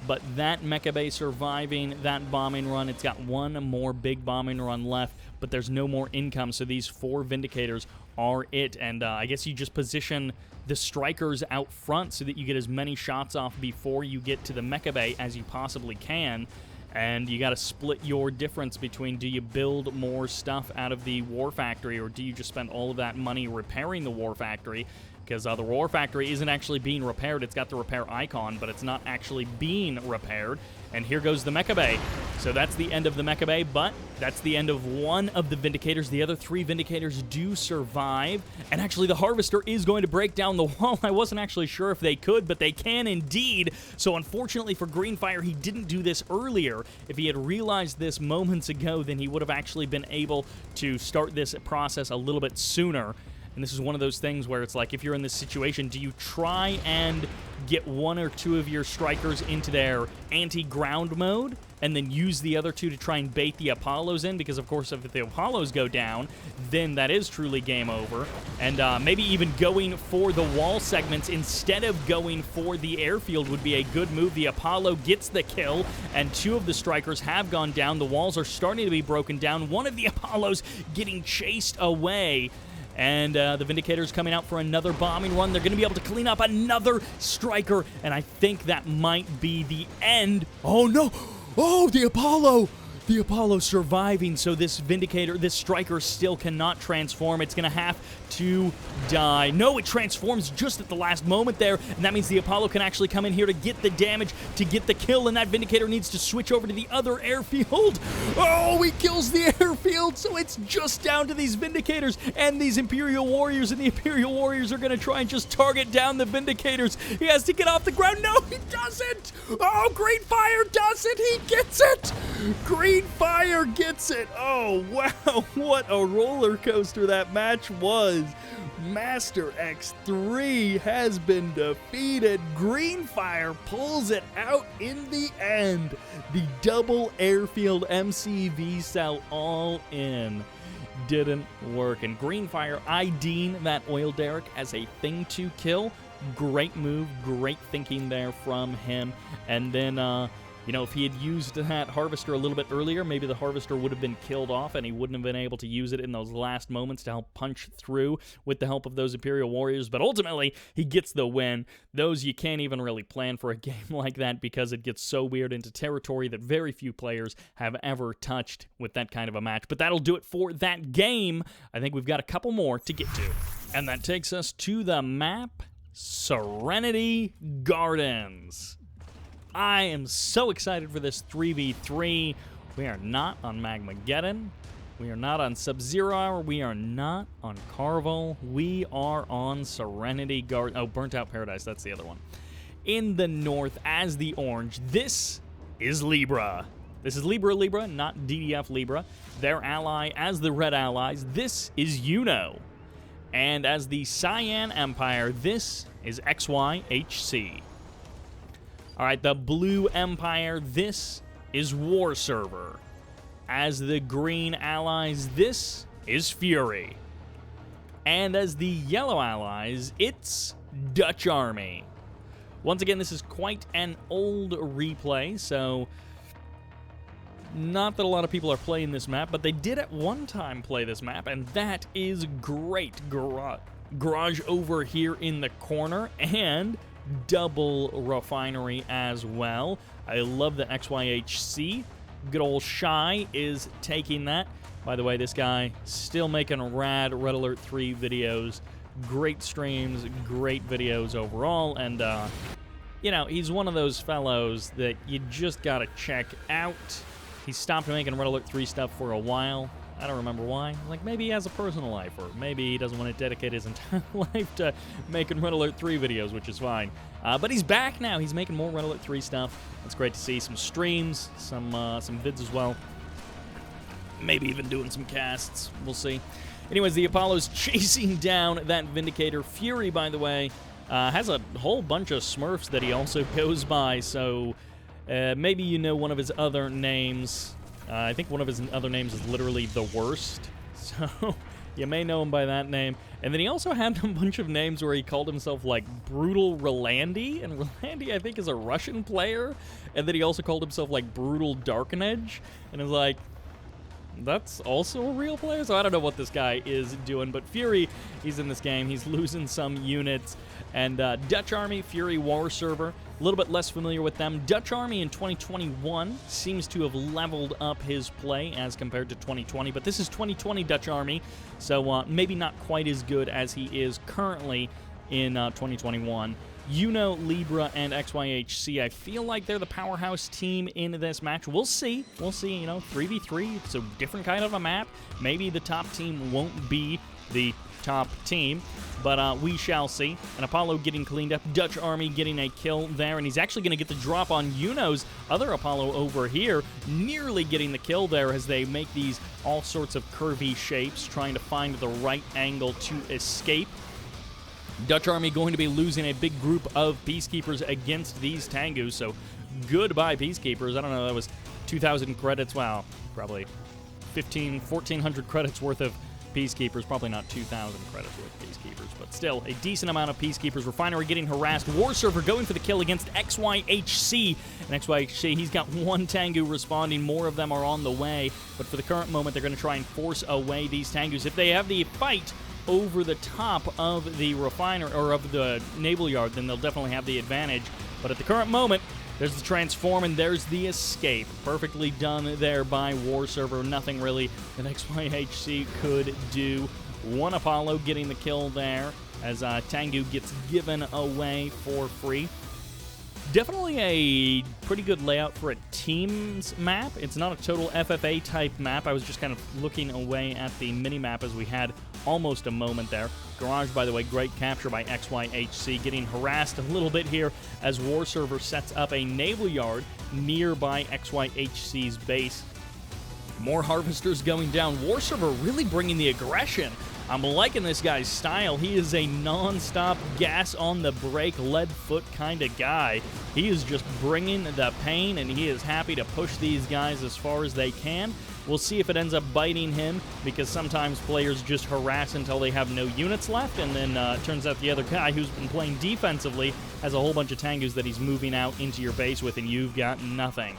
but that mecha bay surviving that bombing run, it's got one more big bombing run left, but there's no more income, so these 4 Vindicators are it. And I guess you just position the strikers out front so that you get as many shots off before you get to the mecha bay as you possibly can. And you got to split your difference between, do you build more stuff out of the war factory, or do you just spend all of that money repairing the war factory? Because the war factory isn't actually being repaired. It's got the repair icon, but it's not actually being repaired. And here goes the mecha bay. So that's the end of the mecha bay, but that's the end of one of the Vindicators. The other 3 Vindicators do survive. And actually, the Harvester is going to break down the wall. I wasn't actually sure if they could, but they can indeed. So unfortunately for GreenFire, he didn't do this earlier. If he had realized this moments ago, then he would have actually been able to start this process a little bit sooner. And this is one of those things where it's like, if you're in this situation, do you try and get 1 or 2 of your strikers into their anti-ground mode and then use the other 2 to try and bait the Apollos in? Because, of course, if the Apollos go down, then that is truly game over. And maybe even going for the wall segments instead of going for the airfield would be a good move. The Apollo gets the kill, and 2 of the strikers have gone down. The walls are starting to be broken down. One of the Apollos getting chased away. And the Vindicators coming out for another bombing run. They're going to be able to clean up another striker, and I think that might be the end. Oh, no. Oh, the Apollo. The Apollo surviving, so this Vindicator, this striker still cannot transform. It's going to have to die. No, it transforms just at the last moment there, and that means the Apollo can actually come in here to get the damage, to get the kill, and that Vindicator needs to switch over to the other airfield. Oh, he kills the airfield, so it's just down to these Vindicators and these Imperial Warriors, and the Imperial Warriors are going to try and just target down the Vindicators. He has to get off the ground. No, he doesn't. Oh, GreenFire does it. He gets it. GreenFire gets it. Oh, wow. What a roller coaster that match was. Master X3 has been defeated. GreenFire pulls it out in the end. The double airfield MCV cell all in. Didn't work. And GreenFire IDing that oil derrick as a thing to kill. Great move. Great thinking there from him. And then, you know, if he had used that Harvester a little bit earlier, maybe the Harvester would have been killed off and he wouldn't have been able to use it in those last moments to help punch through with the help of those Imperial Warriors. But ultimately, he gets the win. Those you can't even really plan for a game like that because it gets so weird into territory that very few players have ever touched with that kind of a match. But that'll do it for that game. I think we've got a couple more to get to. And that takes us to the map, Serenity Gardens. I am so excited for this 3v3. We are not on Magmageddon. We are not on Sub-Zero Hour. We are not on Carville. We are on Serenity Garden. Oh, Burnt Out Paradise. That's the other one. In the north, as the orange, this is Libra. This is Libra, not DDF Libra. Their ally as the red allies. This is YuNo. And as the Cyan Empire, this is XYHC. All right, the Blue Empire, this is WarServer. As the Green Allies, this is Fury. And as the Yellow Allies, it's DutchArmy. Once again, this is quite an old replay, so not that a lot of people are playing this map, but they did at one time play this map, and that is great. Garage over here in the corner, and double refinery as well. I love the XYHC. Good old Shy is taking that. By the way, this guy still making rad Red Alert 3 videos. Great streams, great videos overall, and you know, he's one of those fellows that you just gotta check out. He stopped making Red Alert 3 stuff for a while. I don't remember why. Like, maybe he has a personal life, or maybe he doesn't want to dedicate his entire life to making Red Alert 3 videos, which is fine. But he's back now. He's making more Red Alert 3 stuff. It's great to see. Some streams, some vids as well. Maybe even doing some casts. We'll see. Anyways, the Apollo's chasing down that Vindicator. Fury, by the way, has a whole bunch of Smurfs that he also goes by, so maybe you know one of his other names. I think one of his other names is literally The Worst, so you may know him by that name. And then he also had a bunch of names where he called himself, like, Brutal Rolandi, and Rolandi, I think, is a Russian player, and then he also called himself, like, Brutal Darkenedge, and it's like, that's also a real player? So I don't know what this guy is doing, but Fury, he's in this game. He's losing some units. And DutchArmy, Fury, WarServer, a little bit less familiar with them. DutchArmy in 2021 seems to have leveled up his play as compared to 2020, but this is 2020 DutchArmy, so maybe not quite as good as he is currently in 2021. YuNo, Libra, and XYHC, I feel like they're the powerhouse team in this match. We'll see. We'll see, you know, 3v3. It's a different kind of a map. Maybe the top team won't be the top team, but we shall see. And Apollo getting cleaned up. DutchArmy getting a kill there, and he's actually going to get the drop on YuNo's other Apollo over here, nearly getting the kill there as they make these all sorts of curvy shapes, trying to find the right angle to escape. DutchArmy going to be losing a big group of Peacekeepers against these Tengus, so goodbye Peacekeepers. I don't know, that was 2,000 credits. Wow, probably 1,400 credits worth of Peacekeepers. Probably not 2,000 credits worth of Peacekeepers, but still a decent amount of Peacekeepers. Refinery getting harassed. WarServer going for the kill against XYHC. And XYHC, he's got one Tengu responding. More of them are on the way, but for the current moment, they're going to try and force away these Tengus. If they have the fight over the top of the refinery, or of the naval yard, then they'll definitely have the advantage. But at the current moment, there's the transform and there's the escape. Perfectly done there by WarServer. Nothing really that XYHC could do. One Apollo getting the kill there as Tengu gets given away for free. Definitely a pretty good layout for a teams map. It's not a total FFA type map. I was just kind of looking away at the mini-map as we had almost a moment there. Garage, by the way, great capture by XYHC, getting harassed a little bit here as WarServer sets up a naval yard nearby XYHC's base. More harvesters going down. WarServer really bringing the aggression. I'm liking this guy's style. He is a non-stop gas on the brake, lead foot kind of guy. He is just bringing the pain, and he is happy to push these guys as far as they can. We'll see if it ends up biting him, because sometimes players just harass until they have no units left, and then it turns out the other guy who's been playing defensively has a whole bunch of Tengus that he's moving out into your base with, and you've got nothing.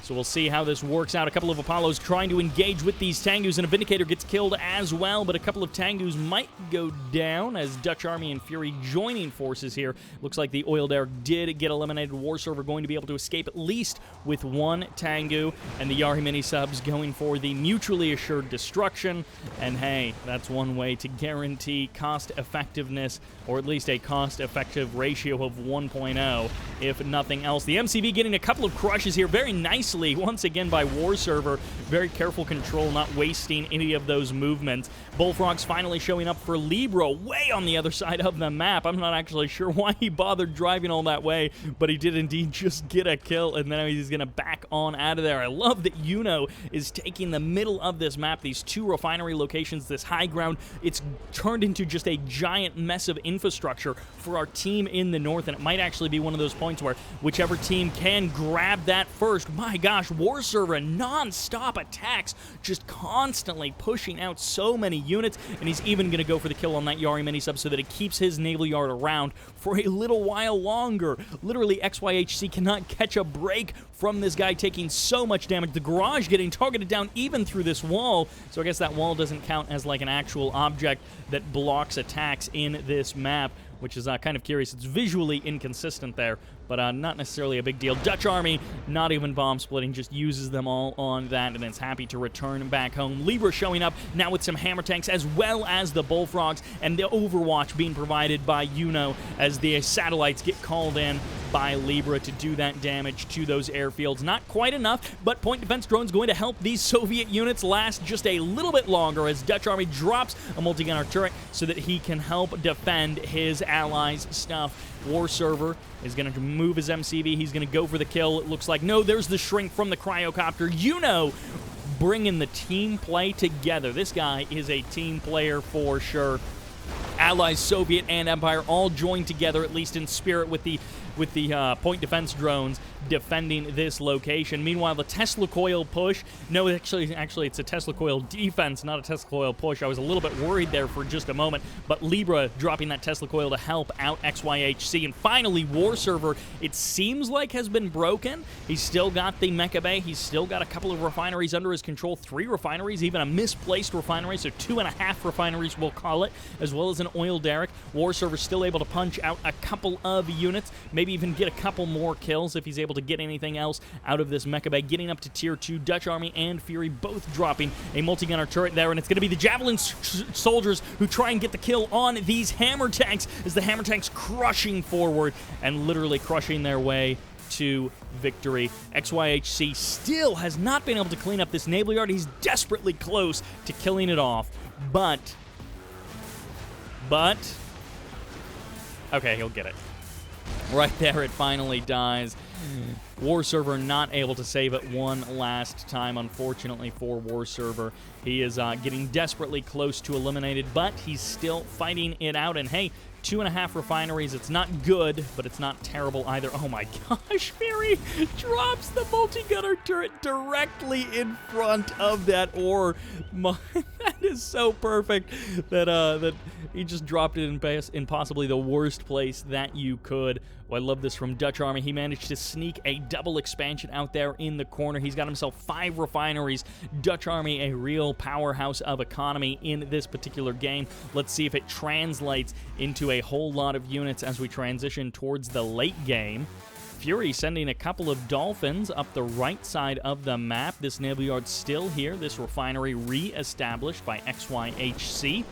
So we'll see how this works out. A couple of Apollos trying to engage with these Tengus, and a Vindicator gets killed as well, but a couple of Tengus might go down as DutchArmy and Fury joining forces here. Looks like the Oil Derrick did get eliminated. WarServer going to be able to escape at least with one Tengu, and the Yari mini-subs going for the mutually assured destruction. And hey, that's one way to guarantee cost effectiveness, or at least a cost-effective ratio of 1.0, if nothing else. The MCV getting a couple of crushes here very nicely once again by WarServer. Very careful control, not wasting any of those movements. Bullfrog's finally showing up for Libra way on the other side of the map. I'm not actually sure why he bothered driving all that way, but he did indeed just get a kill, and now he's going to back on out of there. I love that YuNo is taking the middle of this map, these two refinery locations, this high ground. It's turned into just a giant mess of infrastructure for our team in the north, and it might actually be one of those points where whichever team can grab that first. My gosh, WarServer non-stop attacks, just constantly pushing out so many units, and he's even going to go for the kill on that Yari mini-sub so that it keeps his naval yard around for a little while longer. Literally, XYHC cannot catch a break from this guy taking so much damage. The garage getting targeted down even through this wall, so I guess that wall doesn't count as like an actual object that blocks attacks in this map, which is kind of curious. It's visually inconsistent there, but not necessarily a big deal. DutchArmy, not even bomb splitting, just uses them all on that, and it's happy to return back home. Libra showing up now with some hammer tanks, as well as the Bullfrogs, and the Overwatch being provided by YuNo as the satellites get called in by Libra to do that damage to those airfields. Not quite enough, but point defense drone's going to help these Soviet units last just a little bit longer as DutchArmy drops a multi-gunner turret so that he can help defend his allies' stuff. WarServer is going to move his MCV. He's going to go for the kill. It looks like, no, there's the shrink from the cryocopter. YuNo bringing the team play together. This guy is a team player for sure. Allies, Soviet, and Empire all joined together, at least in spirit, with the point defense drones defending this location. Meanwhile, the Tesla coil push, no, actually it's a Tesla coil defense, not a Tesla coil push. I was a little bit worried there for just a moment, but Libra dropping that Tesla coil to help out XYHC. And finally, WarServer, it seems like, has been broken. He's still got the Mecha Bay. He's still got a couple of refineries under his control, 3 refineries, even a misplaced refinery, so 2.5 refineries, we'll call it, as well as an oil derrick. WarServer still able to punch out a couple of units, maybe even get a couple more kills if he's able to get anything else out of this Mecha Bay. Getting up to tier 2, DutchArmy and Fury both dropping a multi-gunner turret there, and it's going to be the Javelin soldiers who try and get the kill on these hammer tanks as the hammer tanks crushing forward and literally crushing their way to victory. XYHC still has not been able to clean up this naval yard. He's desperately close to killing it off, but okay, he'll get it. Right there, it finally dies. WarServer not able to save it one last time, unfortunately for WarServer. He is getting desperately close to eliminated, but he's still fighting it out. And hey, 2.5 refineries, it's not good, but it's not terrible either. Oh my gosh, Fury drops the multi-gunner turret directly in front of that ore. That is so perfect that he just dropped it in possibly the worst place that you could. Oh, I love this from DutchArmy. He managed to sneak a double expansion out there in the corner. He's got himself 5 refineries. DutchArmy, a real powerhouse of economy in this particular game. Let's see if it translates into a whole lot of units as we transition towards the late game. Fury sending a couple of Dolphins up the right side of the map. This naval yard still here. This refinery re-established by XYHC.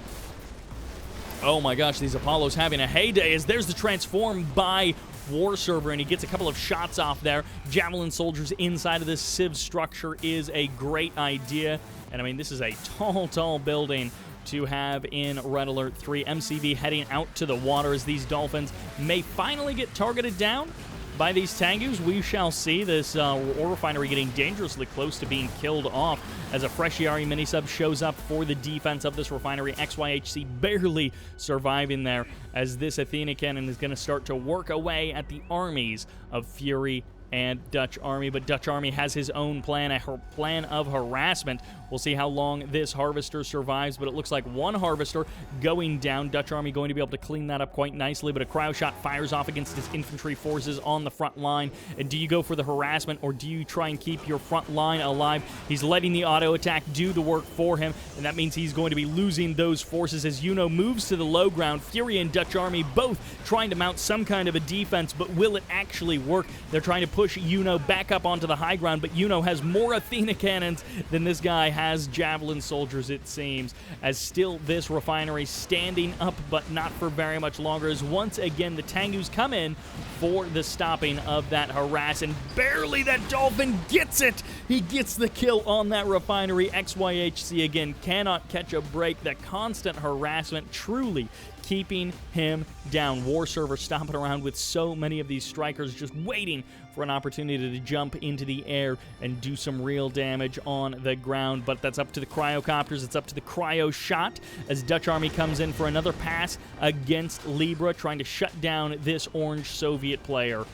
Oh my gosh, these Apollos having a heyday as there's the transform by WarServer, and he gets a couple of shots off there. Javelin soldiers inside of this Civ structure is a great idea. And I mean, this is a tall building to have in Red Alert 3. MCV heading out to the water as these Dolphins may finally get targeted down by these Tengus. We shall see. This ore refinery getting dangerously close to being killed off as a fresh Yari mini-sub shows up for the defense of this refinery. XYHC barely surviving there as this Athena cannon is going to start to work away at the armies of Fury and DutchArmy, but DutchArmy has his own plan, a plan of harassment. We'll see how long this Harvester survives, but it looks like one Harvester going down. DutchArmy going to be able to clean that up quite nicely, but a cryo shot fires off against his infantry forces on the front line. And do you go for the harassment, or do you try and keep your front line alive? He's letting the auto attack do the work for him, and that means he's going to be losing those forces as YuNo moves to the low ground. Fury and DutchArmy both trying to mount some kind of a defense, but will it actually work? They're trying to push YuNo back up onto the high ground, but YuNo has more Athena cannons than this guy has Javelin soldiers, it seems, as still this refinery standing up, but not for very much longer, as once again the Tengus come in for the stopping of that harass, and barely that Dolphin gets it! He gets the kill on that refinery. XYHC again cannot catch a break. That constant harassment truly keeping him down. WarServer stomping around with so many of these strikers, just waiting for an opportunity to jump into the air and do some real damage on the ground. But that's up to the cryocopters. It's up to the cryo shot as DutchArmy comes in for another pass against Libra, trying to shut down this orange Soviet player.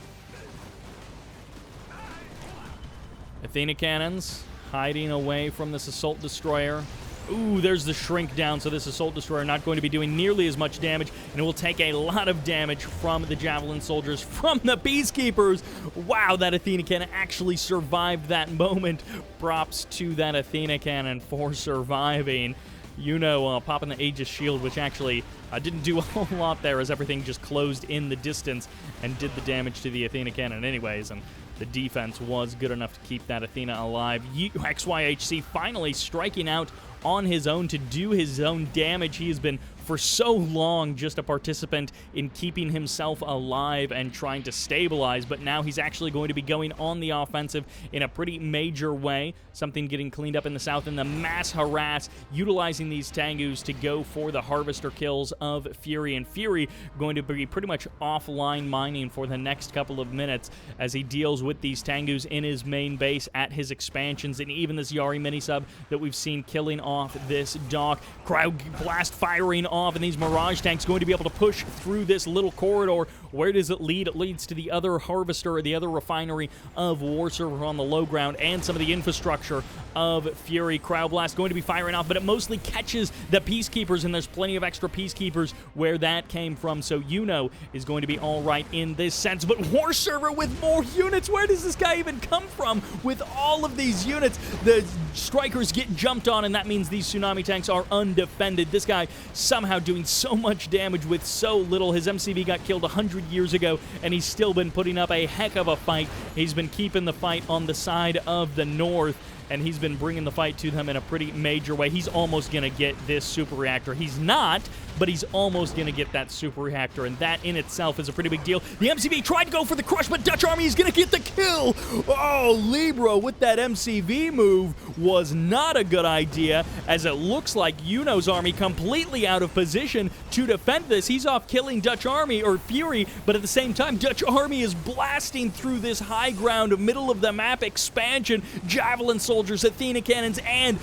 Athena cannons hiding away from this assault destroyer. Ooh, there's the shrink down, so this assault destroyer not going to be doing nearly as much damage, and it will take a lot of damage from the Javelin soldiers, from the Peacekeepers. Wow, that Athena cannon actually survived that moment. Props to that Athena cannon for surviving. YuNo popping the Aegis shield, which actually didn't do a whole lot there as everything just closed in the distance and did the damage to the Athena cannon anyways, and the defense was good enough to keep that Athena alive. XYHC finally striking out on his own to do his own damage. He has been for so long just a participant in keeping himself alive and trying to stabilize, but now he's actually going to be going on the offensive in a pretty major way. Something getting cleaned up in the south, and the mass harass, utilizing these Tengus to go for the harvester kills of Fury, and Fury going to be pretty much offline mining for the next couple of minutes as he deals with these Tengus in his main base at his expansions, and even this Yari mini-sub that we've seen killing off this dock. Crowd blast firing off, and these Mirage tanks going to be able to push through this little corridor. Where does it lead? It leads to the other harvester, or the other refinery of WarServer on the low ground, and some of the infrastructure of Fury. Crowd blast going to be firing off, but it mostly catches the Peacekeepers, and there's plenty of extra Peacekeepers where that came from, so YuNo is going to be all right in this sense. But WarServer with more units, where does this guy even come from with all of these units? The strikers get jumped on, and that means these tsunami tanks are undefended. This guy somehow doing so much damage with so little. His MCV got killed 100 years ago, and he's still been putting up a heck of a fight. He's been keeping the fight on the side of the north, and he's been bringing the fight to them in a pretty major way. He's almost going to get this super reactor. He's not, but he's almost going to get that super reactor, and that in itself is a pretty big deal. The MCV tried to go for the crush, but DutchArmy is going to get the kill. Oh, Libra with that MCV move was not a good idea, as it looks like YuNo's army completely out of position to defend this. He's off killing DutchArmy, or Fury, but at the same time, DutchArmy is blasting through this high ground, middle of the map expansion, javelin soldiers, Athena cannons, and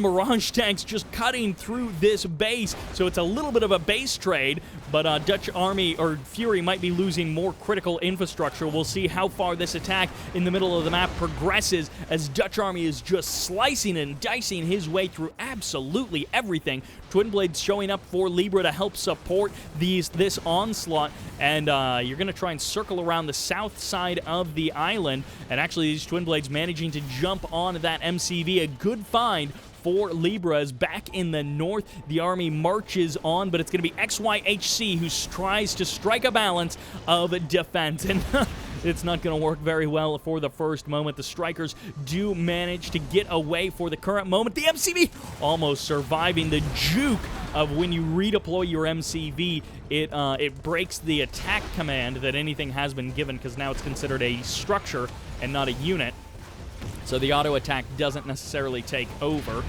Mirage tanks just cutting through this base. So it's a little bit of a base trade, but DutchArmy, or Fury, might be losing more critical infrastructure. We'll see how far this attack in the middle of the map progresses, as DutchArmy is just slicing and dicing his way through absolutely everything. Twin Blades showing up for Libra to help support this onslaught, and you're going to try and circle around the south side of the island, and actually these Twin Blades managing to jump on that MCV. A good find for Libra, is back in the north. The army marches on, but it's going to be XYHC who tries to strike a balance of defense, and it's not going to work very well for the first moment. The strikers do manage to get away for the current moment. The MCV almost surviving the juke of when you redeploy your MCV. It breaks the attack command that anything has been given, because now it's considered a structure and not a unit. So the auto attack doesn't necessarily take over.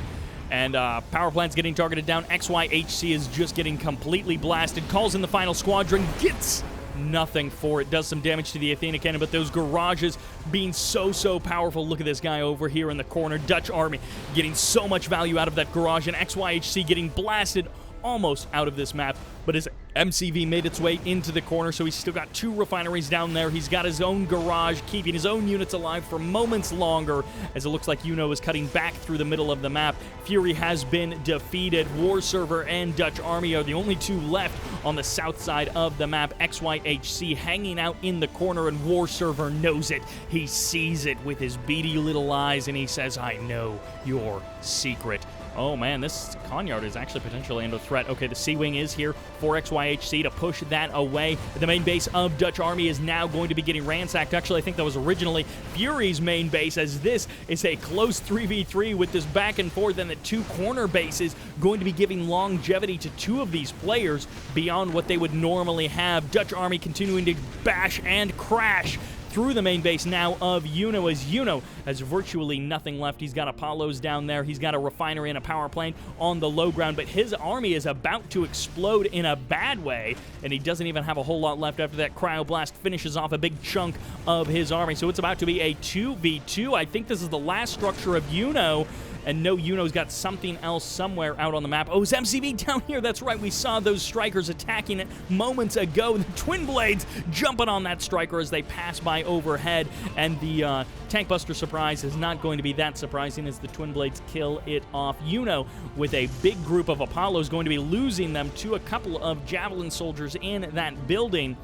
And power plant's getting targeted down. XYHC is just getting completely blasted. Calls in the final squadron. Gets nothing for it. Does some damage to the Athena cannon, but those garages being so powerful. Look at this guy over here in the corner. DutchArmy getting so much value out of that garage, and XYHC getting blasted almost out of this map, but his MCV made its way into the corner, so he's still got 2 refineries down there. He's got his own garage, keeping his own units alive for moments longer, as it looks like YuNo is cutting back through the middle of the map. Fury has been defeated. WarServer and DutchArmy are the only 2 left on the south side of the map. XYHC hanging out in the corner, and WarServer knows it. He sees it with his beady little eyes, and he says, "I know your secret." Oh man, this Conyard is actually potentially under threat. Okay, the C-Wing is here for XYHC to push that away. The main base of DutchArmy is now going to be getting ransacked. Actually, I think that was originally Fury's main base, as this is a close 3v3 with this back and forth, and the 2 corner bases going to be giving longevity to 2 of these players beyond what they would normally have. DutchArmy continuing to bash and crash through the main base now of YuNo, as YuNo has virtually nothing left. He's got Apollos down there. He's got a refinery and a power plant on the low ground, but his army is about to explode in a bad way, and he doesn't even have a whole lot left after that cryoblast finishes off a big chunk of his army. So it's about to be a 2v2. I think this is the last structure of YuNo. And no, YuNo's got something else somewhere out on the map. Oh, it's MCV down here. That's right. We saw those strikers attacking it moments ago. The Twin Blades jumping on that striker as they pass by overhead. And the Tank Buster surprise is not going to be that surprising, as the Twin Blades kill it off. YuNo, with a big group of Apollos, going to be losing them to a couple of Javelin soldiers in that building.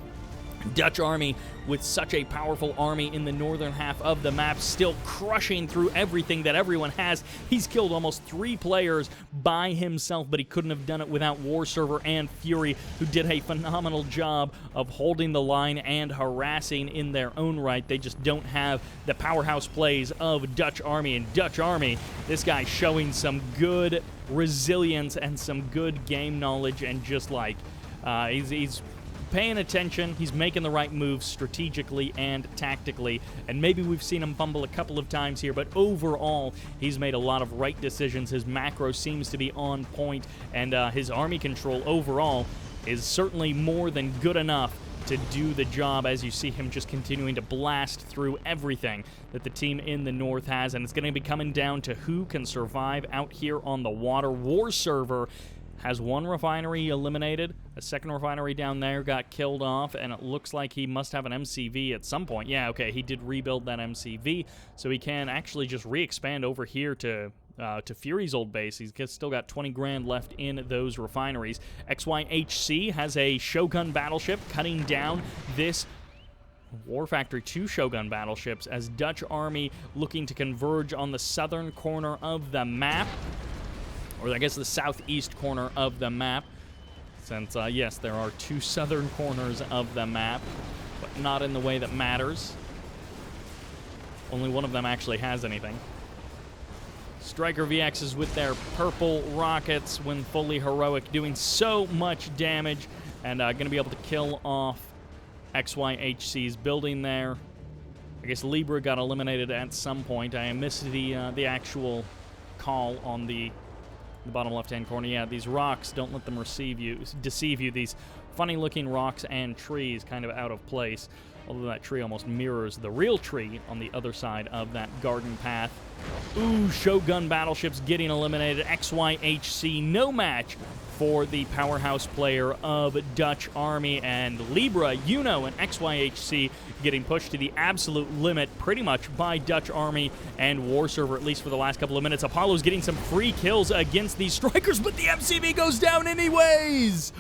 Dutch Army, with such a powerful army in the northern half of the map, still crushing through everything that everyone has. He's killed almost 3 players by himself, but he couldn't have done it without WarServer and Fury, who did a phenomenal job of holding the line and harassing in their own right. They just don't have the powerhouse plays of Dutch Army. And Dutch Army, this guy showing some good resilience and some good game knowledge, and just like, he's paying attention, he's making the right moves strategically and tactically, and maybe we've seen him fumble a couple of times here, but overall, he's made a lot of right decisions. His macro seems to be on point, and his army control overall is certainly more than good enough to do the job, as you see him just continuing to blast through everything that the team in the north has, and it's going to be coming down to who can survive out here on the water. WarServer has 1 refinery eliminated. A 2nd refinery down there got killed off, and it looks like he must have an MCV at some point. Yeah, okay, he did rebuild that MCV, so he can actually just re-expand over here to Fury's old base. He's still got 20 grand left in those refineries. XYHC has a Shogun battleship cutting down this War Factory 2 Shogun battleships, as Dutch Army looking to converge on the southern corner of the map, or I guess the southeast corner of the map, since, yes, there are 2 southern corners of the map, but not in the way that matters. Only one of them actually has anything. Striker VXs with their purple rockets, when fully heroic, doing so much damage, and going to be able to kill off XYHC's building there. I guess Libra got eliminated at some point. I missed the actual call on the bottom left-hand corner. Yeah, these rocks, don't let them deceive you. These funny-looking rocks and trees kind of out of place, although that tree almost mirrors the real tree on the other side of that garden path. Ooh, Shogun battleships getting eliminated. XYHC, no match for the powerhouse player of Dutch Army, and Libra, YuNo, and XYHC getting pushed to the absolute limit pretty much by Dutch Army and WarServer, at least for the last couple of minutes. Apollo's getting some free kills against these strikers, but the MCV goes down anyways!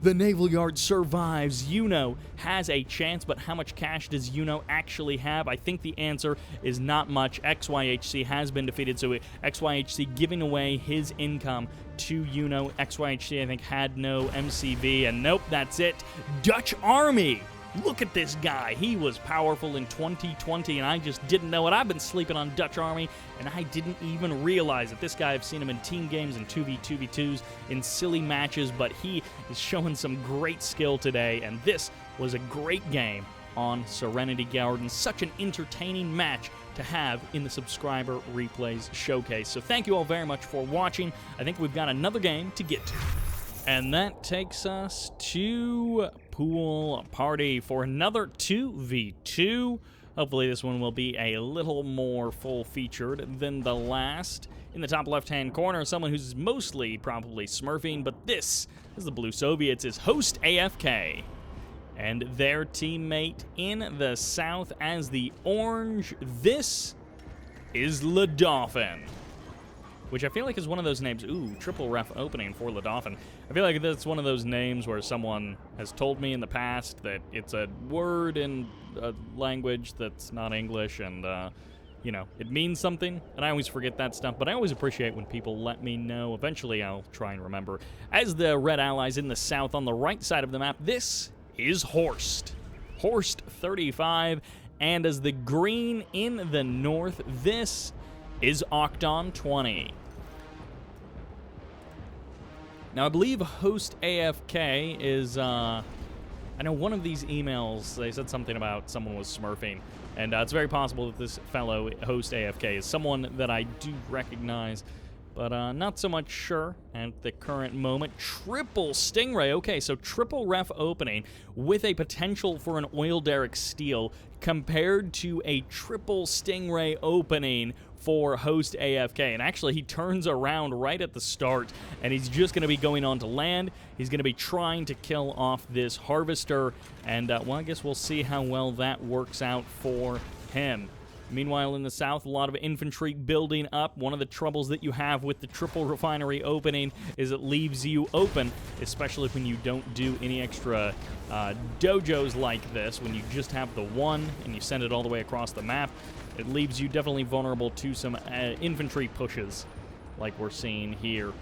The Naval Yard survives. YuNo has a chance, but how much cash does YuNo actually have? I think the answer is not much. XYHC has been defeated, so XYHC giving away his income to YuNo. XYHC, I think, had no MCV, and nope, that's it. Dutch Army! Look at this guy. He was powerful in 2020, and I just didn't know it. I've been sleeping on Dutch Army, and I didn't even realize it. This guy, I've seen him in team games and 2v2v2s in silly matches, but he is showing some great skill today, and this was a great game on Serenity Garden. Such an entertaining match to have in the subscriber replays showcase. So thank you all very much for watching. I think we've got another game to get to. And that takes us to Pool Party for another 2v2. Hopefully this one will be a little more full-featured than the last. In the top left-hand corner, someone who's mostly probably smurfing, but this is the Blue Soviets, is Host AFK. And their teammate in the south as the orange, this is ledauphin, which I feel like is one of those names. Ooh, triple ref opening for ledauphin. I feel like that's one of those names where someone has told me in the past that it's a word in a language that's not English, and, you know, it means something, and I always forget that stuff, but I always appreciate when people let me know. Eventually, I'll try and remember. As the red allies in the south, on the right side of the map, this is Horst35, and as the green in the north, this is Otocon20. Now, I believe Host AFK is, I know one of these emails, they said something about someone was smurfing, and it's very possible that this fellow, Host AFK, is someone that I do recognize, but not so much sure at the current moment. Triple Stingray. Okay, so triple ref opening with a potential for an oil derrick steal compared to a triple Stingray opening for Host AFK. And actually, he turns around right at the start, and he's just going to be going on to land. He's going to be trying to kill off this harvester, and, well, I guess we'll see how well that works out for him. Meanwhile, in the south, a lot of infantry building up. One of the troubles that you have with the triple refinery opening is it leaves you open, especially when you don't do any extra dojos like this. When you just have the one and you send it all the way across the map, it leaves you definitely vulnerable to some infantry pushes like we're seeing here.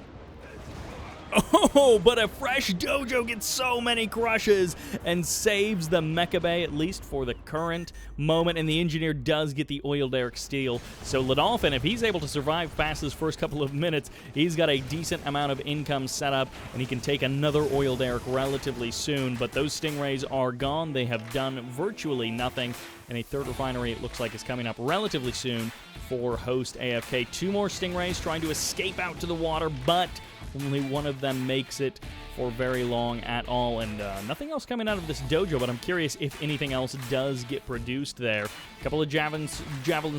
Oh, but a fresh dojo gets so many crushes and saves the mecha bay, at least for the current moment, and the engineer does get the oil derrick steal. So ledauphin, if he's able to survive past his first couple of minutes, he's got a decent amount of income set up, and he can take another oil derrick relatively soon. But those stingrays are gone. They have done virtually nothing, and a third refinery, it looks like, is coming up relatively soon for host AFK. 2 more stingrays trying to escape out to the water, but only one of them makes it for very long at all, and nothing else coming out of this dojo, but I'm curious if anything else does get produced there. A couple of javelin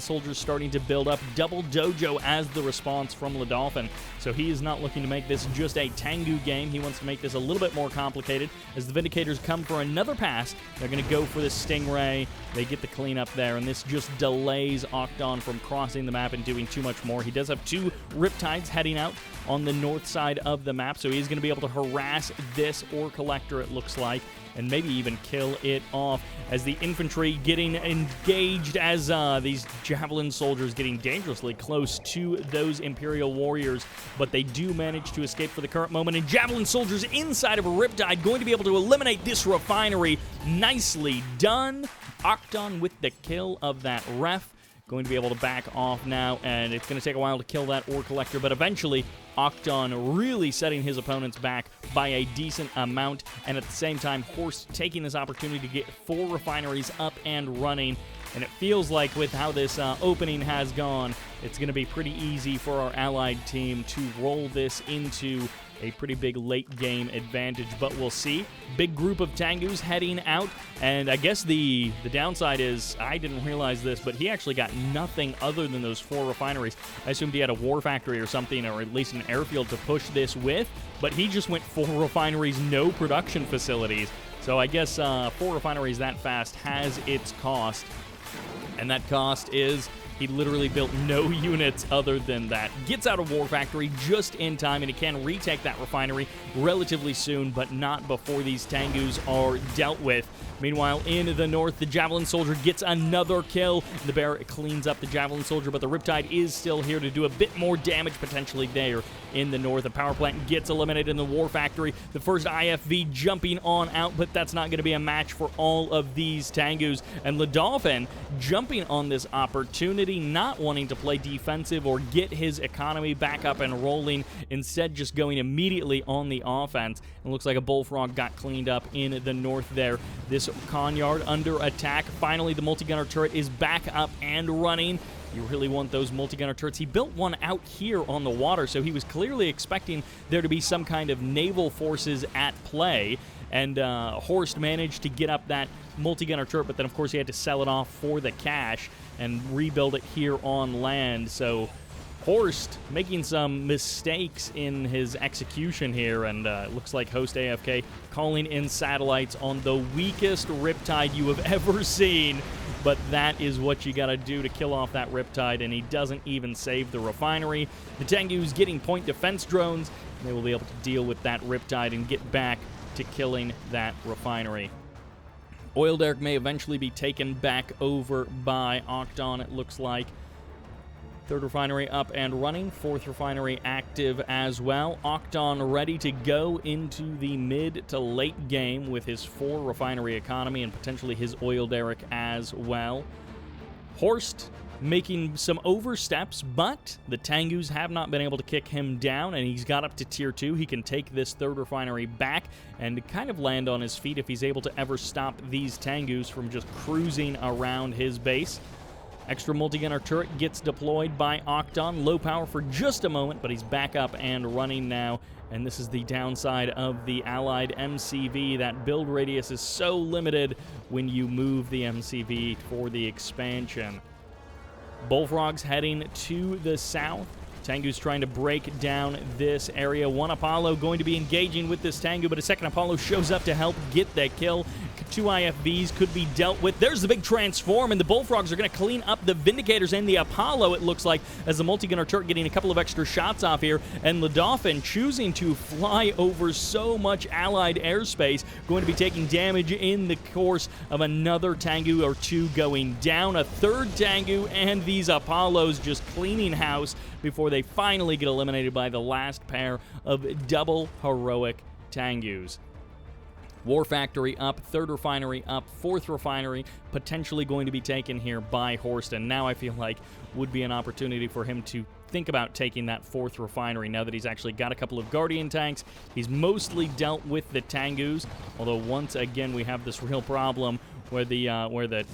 soldiers starting to build up. Double dojo as the response from ledauphin, so he is not looking to make this just a Tengu game. He wants to make this a little bit more complicated. As the Vindicators come for another pass, they're going to go for the stingray. They get the cleanup there, and this just delays Octon from crossing the map and doing too much more. He does have 2 Riptides heading out on the north side of the map, so he's going to be able to harass this ore collector, it looks like, and maybe even kill it off as the infantry getting engaged as these javelin soldiers getting dangerously close to those Imperial warriors, but they do manage to escape for the current moment, and javelin soldiers inside of a Riptide going to be able to eliminate this refinery. Nicely done. Octon with the kill of that ref. Going to be able to back off now, and it's going to take a while to kill that ore collector, but eventually Octon really setting his opponents back by a decent amount, and at the same time Horst taking this opportunity to get 4 refineries up and running, and it feels like with how this opening has gone, it's going to be pretty easy for our allied team to roll this into a pretty big late-game advantage, but we'll see. Big group of Tengus heading out, and I guess the downside is, I didn't realize this, but he actually got nothing other than those 4 refineries. I assumed he had a war factory or something, or at least an airfield to push this with, but he just went 4 refineries, no production facilities. So I guess 4 refineries that fast has its cost, and that cost is he literally built no units other than that. Gets out of War Factory just in time, and he can retake that refinery relatively soon, but not before these Tengus are dealt with. Meanwhile, in the north, the Javelin Soldier gets another kill. The Bear cleans up the Javelin Soldier, but the Riptide is still here to do a bit more damage potentially there in the north. The power plant gets eliminated in the War Factory. The first IFV jumping on out, but that's not going to be a match for all of these Tengus. And ledauphin jumping on this opportunity, not wanting to play defensive or get his economy back up and rolling, instead just going immediately on the offense. It looks like a Bullfrog got cleaned up in the north there. This Conyard under attack. Finally, the multi-gunner turret is back up and running. You really want those multi-gunner turrets. He built one out here on the water, so he was clearly expecting there to be some kind of naval forces at play, and Horst managed to get up that multi-gunner turret, but then of course he had to sell it off for the cash and rebuild it here on land. So Horst making some mistakes in his execution here, and it looks like host AFK calling in satellites on the weakest Riptide you have ever seen, but that is what you gotta do to kill off that Riptide, and he doesn't even save the refinery. The Tengu's getting point defense drones, and they will be able to deal with that Riptide and get back to killing that refinery. Oil derrick may eventually be taken back over by Octon, it looks like. Third refinery up and running. Fourth refinery active as well. Octon ready to go into the mid to late game with his 4 refinery economy and potentially his oil derrick as well. Horst making some oversteps, but the Tengus have not been able to kick him down, and he's got up to tier 2. He can take this third refinery back and kind of land on his feet if he's able to ever stop these Tengus from just cruising around his base. Extra multi-gunner turret gets deployed by Octon. Low power for just a moment, but he's back up and running now. And this is the downside of the allied MCV. That build radius is so limited when you move the MCV for the expansion. Bullfrogs heading to the south. Tengu's trying to break down this area. One Apollo going to be engaging with this Tengu, but a second Apollo shows up to help get that kill. 2 IFVs could be dealt with. There's the big transform, and the Bullfrogs are going to clean up the Vindicators and the Apollo, it looks like, as the multi-gunner turret getting a couple of extra shots off here, and ledauphin choosing to fly over so much allied airspace, going to be taking damage in the course of another Tengu or 2 going down, a third Tengu, and these Apollos just cleaning house before they finally get eliminated by the last pair of double heroic Tengus. War Factory up, 3rd Refinery up, 4th Refinery potentially going to be taken here by Horst, and now I feel like would be an opportunity for him to think about taking that 4th Refinery now that he's actually got a couple of Guardian tanks. He's mostly dealt with the Tengus, although once again we have this real problem where the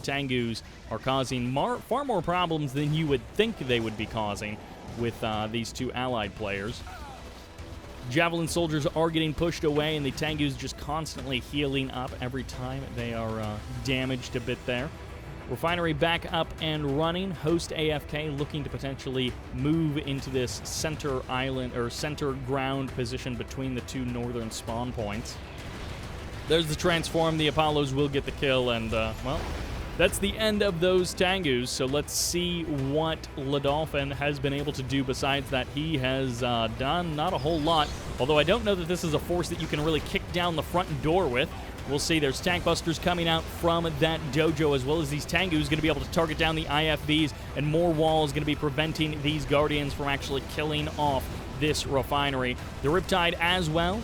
Tengus are causing far more problems than you would think they would be causing with these 2 allied players. Javelin soldiers are getting pushed away, and the Tengus just constantly healing up every time they are damaged a bit there. Refinery back up and running. Host AFK looking to potentially move into this center island or center ground position between the 2 northern spawn points. There's the transform. The Apollos will get the kill, and well, that's the end of those Tengus. So let's see what ledauphin has been able to do besides that. He has done not a whole lot, although I don't know that this is a force that you can really kick down the front door with. We'll see. There's tank busters coming out from that dojo, as well as these Tengus going to be able to target down the IFVs, and more walls going to be preventing these Guardians from actually killing off this refinery. The Riptide as well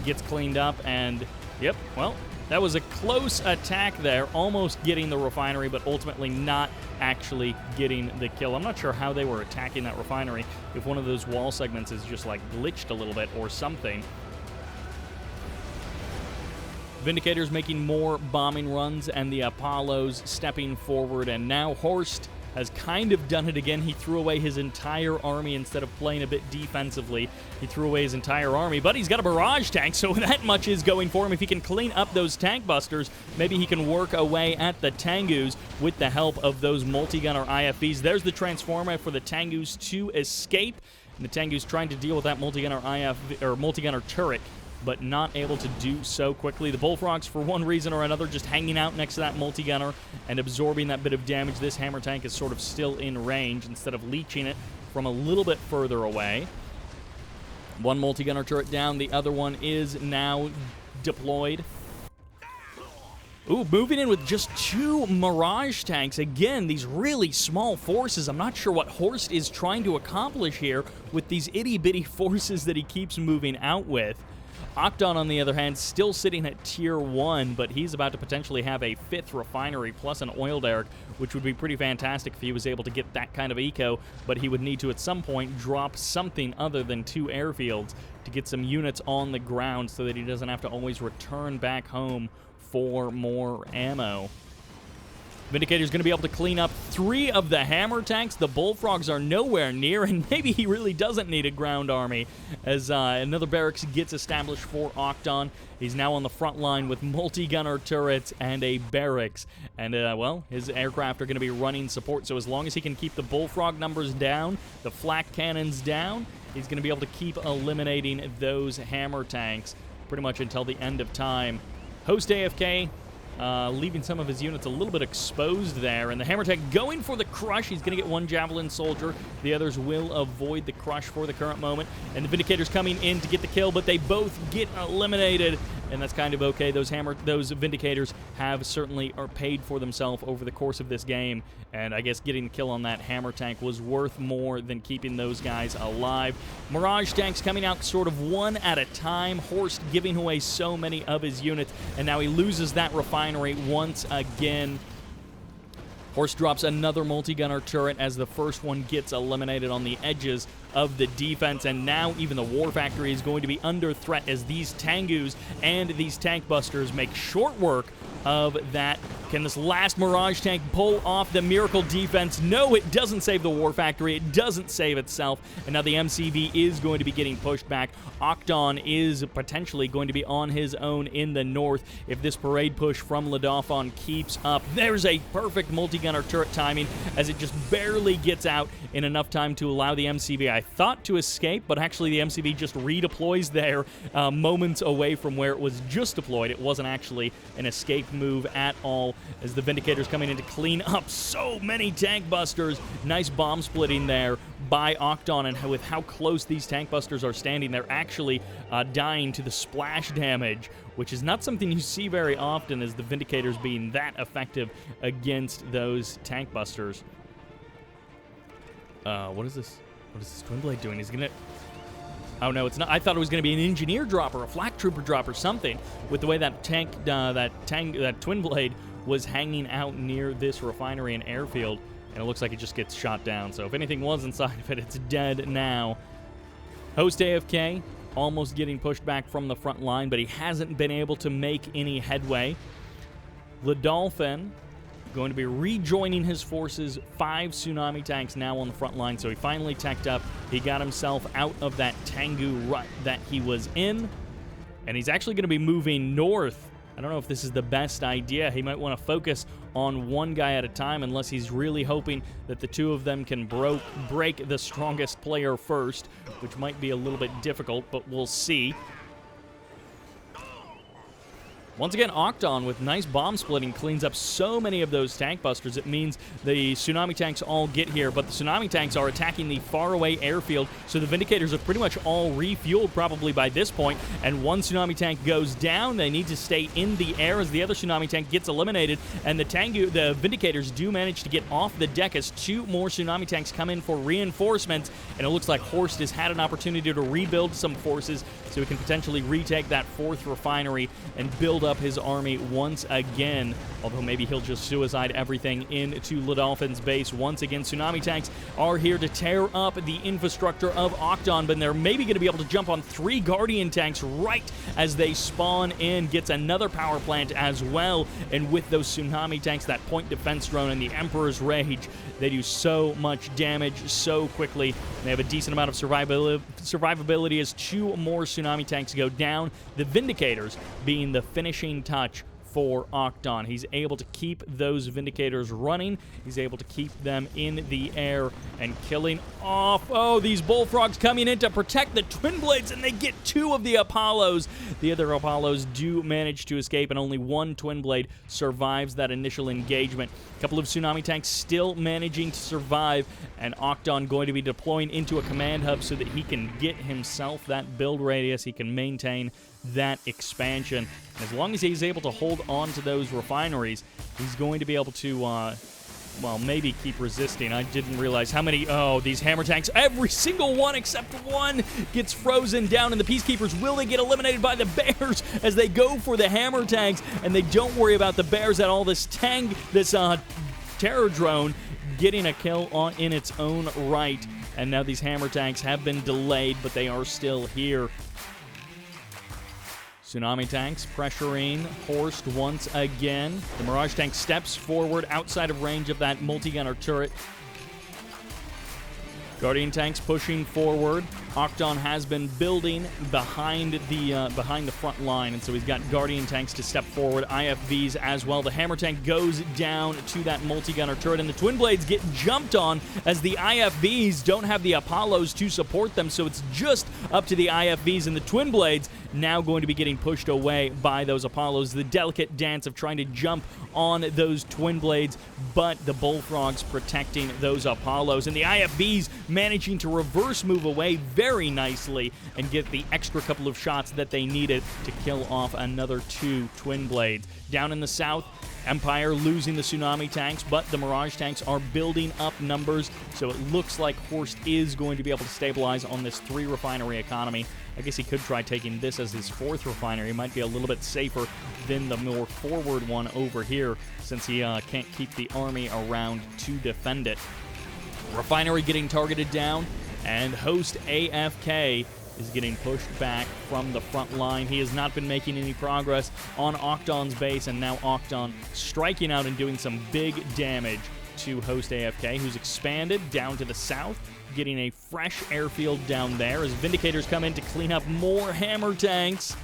gets cleaned up, and yep, well, that was a close attack there, almost getting the refinery, but ultimately not actually getting the kill. I'm not sure how they were attacking that refinery, if one of those wall segments is just like glitched a little bit or something. Vindicators making more bombing runs, and the Apollos stepping forward, and now Horst has kind of done it again. He threw away his entire army instead of playing a bit defensively. He threw away his entire army, but he's got a barrage tank, so that much is going for him. If he can clean up those tank busters, maybe he can work away at the Tengus with the help of those multi-gunner IFVs. There's the transformer for the Tengus to escape, and the Tengus trying to deal with that multi-gunner turret, but not able to do so quickly. The Bullfrogs, for one reason or another, just hanging out next to that multi-gunner and absorbing that bit of damage. This hammer tank is sort of still in range instead of leeching it from a little bit further away. One multi-gunner turret down. The other one is now deployed. Ooh, moving in with just 2 Mirage tanks. Again, these really small forces. I'm not sure what Horst is trying to accomplish here with these itty-bitty forces that he keeps moving out with. Octon, on the other hand, still sitting at Tier 1, but he's about to potentially have a 5th refinery plus an oil derrick, which would be pretty fantastic if he was able to get that kind of eco, but he would need to, at some point, drop something other than 2 airfields to get some units on the ground so that he doesn't have to always return back home for more ammo. Vindicator's going to be able to clean up 3 of the hammer tanks. The Bullfrogs are nowhere near, and maybe he really doesn't need a ground army, as another barracks gets established for Octon. He's now on the front line with multi-gunner turrets and a barracks. And, well, his aircraft are going to be running support, so as long as he can keep the Bullfrog numbers down, the flak cannons down, he's going to be able to keep eliminating those hammer tanks pretty much until the end of time. Host AFK, leaving some of his units a little bit exposed there, and the hammer tank going for the crush. He's going to get 1 javelin soldier. The others will avoid the crush for the current moment, and the Vindicators coming in to get the kill, but they both get eliminated, and that's kind of okay. Those Vindicators have certainly paid for themselves over the course of this game, and I guess getting the kill on that hammer tank was worth more than keeping those guys alive. Mirage tanks coming out sort of one at a time. Horst giving away so many of his units, and now he loses that refinery once again. Horst drops another multi-gunner turret as the first one gets eliminated on the edges of the defense, and now even the War Factory is going to be under threat as these Tengus and these tank busters make short work of that Can this last Mirage tank pull off the miracle defense? No, it doesn't save the War Factory. It doesn't save itself. And now the MCV is going to be getting pushed back. Octon is potentially going to be on his own in the north if this parade push from ledauphin keeps up. There's a perfect multi-gunner turret timing as it just barely gets out in enough time to allow the MCV, I thought, to escape, but actually the MCV just redeploys there moments away from where it was just deployed. It wasn't actually an escape move at all, as the Vindicators coming in to clean up so many tank busters. Nice bomb splitting there by Octon, and with how close these tank busters are standing, they're actually dying to the splash damage, which is not something you see very often, as the Vindicators being that effective against those tank busters. What is this? What is this Twin Blade doing? He's gonna... Oh, no, it's not. I thought it was going to be an engineer drop or a flak trooper drop or something, with the way that that Twin Blade was hanging out near this refinery and airfield, and it looks like it just gets shot down. So if anything was inside of it, it's dead now. Host AFK almost getting pushed back from the front line, but he hasn't been able to make any headway. Ledauphin going to be rejoining his forces. 5 tsunami tanks now on the front line, so he finally teched up. He got himself out of that Tengu rut that he was in, and he's actually going to be moving north. I don't know if this is the best idea. He might want to focus on one guy at a time, unless he's really hoping that the two of them can break the strongest player first, which might be a little bit difficult, but we'll see. Once again, Octon with nice bomb splitting cleans up so many of those tank busters. It means the tsunami tanks all get here, but the tsunami tanks are attacking the faraway airfield, so the Vindicators are pretty much all refueled probably by this point, and one tsunami tank goes down. They need to stay in the air as the other tsunami tank gets eliminated, and the Vindicators do manage to get off the deck as 2 more tsunami tanks come in for reinforcements, and it looks like Horst has had an opportunity to rebuild some forces so he can potentially retake that 4th refinery and build up his army once again, although maybe he'll just suicide everything into Ledauphin's base. Once again, tsunami tanks are here to tear up the infrastructure of Octon, but they're maybe going to be able to jump on 3 Guardian tanks right as they spawn in. Gets another power plant as well, and with those tsunami tanks, that point defense drone and the Emperor's Rage, they do so much damage so quickly. They have a decent amount of survivability as 2 more tsunami tanks go down. The Vindicators being the finishing touch for Octon. He's able to keep those Vindicators running. He's able to keep them in the air and killing off. Oh, these bullfrogs coming in to protect the Twin Blades, and they get 2 of the Apollos. The other Apollos do manage to escape, and only 1 Twin Blade survives that initial engagement. A couple of tsunami tanks still managing to survive, and Octon going to be deploying into a command hub so that he can get himself that build radius. He can maintain that expansion. And as long as he's able to hold on to those refineries, he's going to be able to, well, maybe keep resisting. I didn't realize how many, these hammer tanks, every single one except 1 gets frozen down, and the Peacekeepers, will they get eliminated by the bears as they go for the hammer tanks, and they don't worry about the bears at all. This terror drone getting a kill in its own right, and now these hammer tanks have been delayed, but they are still here. Tsunami tanks pressuring Horst once again. The Mirage tank steps forward outside of range of that multi-gunner turret. Guardian tanks pushing forward. Octon has been building behind the front line, and so he's got Guardian tanks to step forward, IFVs as well. The hammer tank goes down to that multi-gunner turret, and the Twin Blades get jumped on as the IFVs don't have the Apollos to support them, so it's just up to the IFVs, and the Twin Blades now going to be getting pushed away by those Apollos. The delicate dance of trying to jump on those Twin Blades, but the bullfrogs protecting those Apollos, and the IFVs managing to reverse move away very nicely and get the extra couple of shots that they needed to kill off another 2 Twin Blades. Down in the south, Empire losing the tsunami tanks, but the Mirage tanks are building up numbers, so it looks like Horst is going to be able to stabilize on this 3 refinery economy. I guess he could try taking this as his 4th refinery. It might be a little bit safer than the more forward one over here, since he can't keep the army around to defend it. Refinery getting targeted down, and Host AFK is getting pushed back from the front line. He has not been making any progress on Octon's base, and now Octon striking out and doing some big damage to Host AFK, who's expanded down to the south, getting a fresh airfield down there as Vindicators come in to clean up more hammer tanks.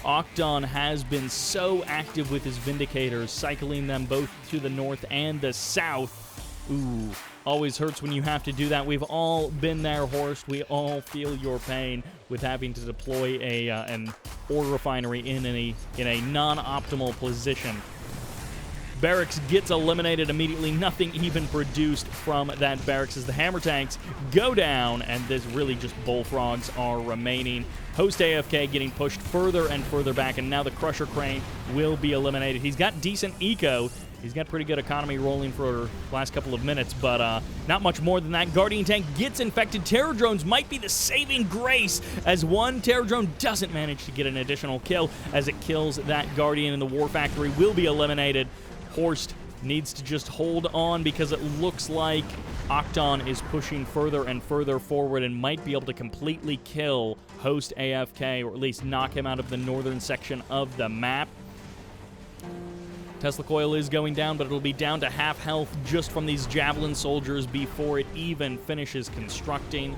Octon has been so active with his Vindicators, cycling them both to the north and the south. Ooh, always hurts when you have to do that. We've all been there, Horst. We all feel your pain with having to deploy an ore refinery in a non-optimal position. Barracks gets eliminated immediately. Nothing even produced from that barracks as the hammer tanks go down, and this really just bullfrogs are remaining. Host AFK getting pushed further and further back, and now the Crusher Crane will be eliminated. He's got decent eco. He's got pretty good economy rolling for the last couple of minutes, but not much more than that. Guardian Tank gets infected. Terror Drones might be the saving grace as one Terror Drone doesn't manage to get an additional kill as it kills that Guardian, and the War Factory will be eliminated. Horst needs to just hold on because it looks like Octon is pushing further and further forward and might be able to completely kill Host AFK, or at least knock him out of the northern section of the map. Tesla Coil is going down, but it'll be down to half health just from these Javelin soldiers before it even finishes constructing.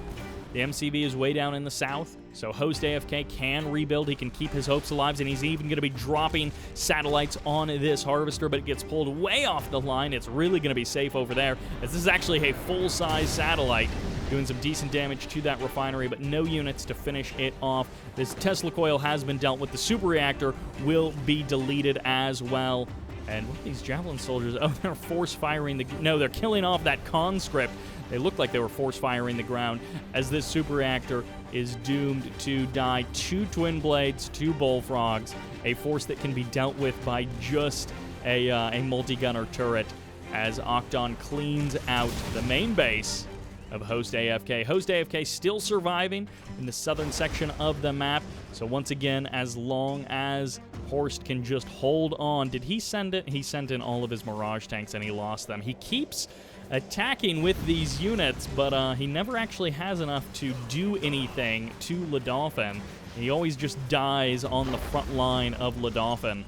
The MCV is way down in the south, so Host AFK can rebuild. He can keep his hopes alive, and he's even going to be dropping satellites on this Harvester, but it gets pulled way off the line. It's really going to be safe over there, as this is actually a full-size satellite, doing some decent damage to that refinery, but no units to finish it off. This Tesla Coil has been dealt with. The Super Reactor will be deleted as well. And what are these Javelin soldiers? Oh, they're force-firing no, they're killing off that conscript. They looked like they were force-firing the ground as this Super Reactor is doomed to die. 2 Twin Blades, 2 Bullfrogs, a force that can be dealt with by just a multi-gunner turret as Octon cleans out the main base of Host AFK. Host AFK still surviving in the southern section of the map. So once again, as long as Horst can just hold on. Did he send it? He sent in all of his Mirage tanks and he lost them. He keeps attacking with these units, but he never actually has enough to do anything to ledauphin. He always just dies on the front line of ledauphin.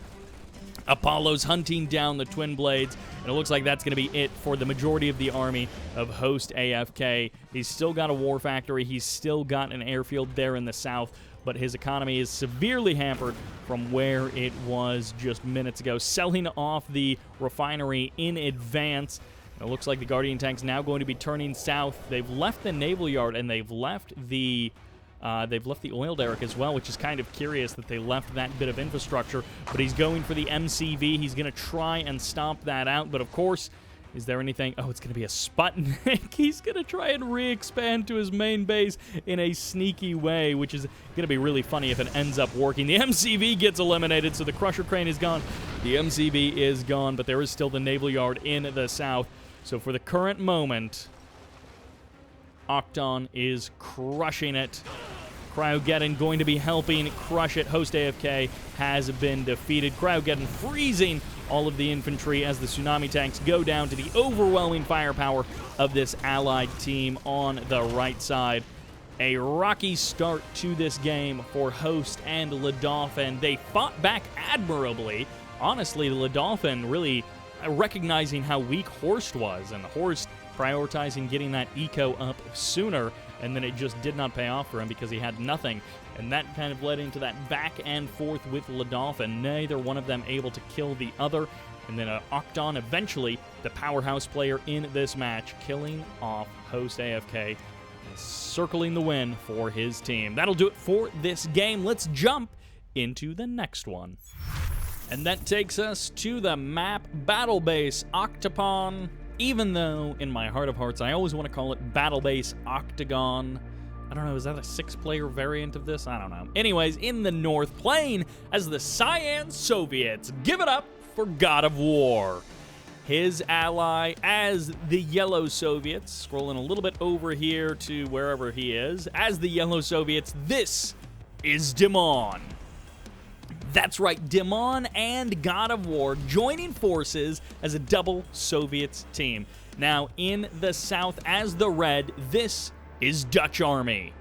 Apollo's hunting down the Twin Blades, and it looks like that's going to be it for the majority of the army of Host AFK. He's still got a war factory. He's still got an airfield there in the south, but his economy is severely hampered from where it was just minutes ago. Selling off the refinery in advance. It looks like the Guardian Tank's now going to be turning south. They've left the naval yard, and they've left the oil derrick as well, which is kind of curious that they left that bit of infrastructure. But he's going for the MCV. He's going to try and stomp that out. But of course, is there anything? Oh, it's going to be a Sputnik. He's going to try and re-expand to his main base in a sneaky way, which is going to be really funny if it ends up working. The MCV gets eliminated, so the Crusher Crane is gone. The MCV is gone, but there is still the naval yard in the south. So for the current moment, Octon is crushing it. Cryogeddon going to be helping crush it. Host AFK has been defeated. Cryogeddon freezing all of the infantry as the Tsunami tanks go down to the overwhelming firepower of this allied team on the right side. A rocky start to this game for Host and ledauphin. They fought back admirably. Honestly, the ledauphin really recognizing how weak Horst was, and Horst prioritizing getting that eco up sooner, and then it just did not pay off for him because he had nothing. And that kind of led into that back and forth with ledauphin, neither one of them able to kill the other. And then Octon, eventually the powerhouse player in this match, killing off Host AFK, circling the win for his team. That'll do it for this game. Let's jump into the next one. And that takes us to the map BattleBase Octopon. Even though, in my heart of hearts, I always want to call it BattleBase Octagon. I don't know, is that a 6-player variant of this? I don't know. Anyways, in the north, playing as the Cyan Soviets. Give it up for GoDofWaR. His ally as the Yellow Soviets. Scrolling a little bit over here to wherever he is. As the Yellow Soviets, this is Dimon. That's right, Dimon and GoDofWaR joining forces as a double Soviets team. Now, in the south, as the red, this is DutchArmy.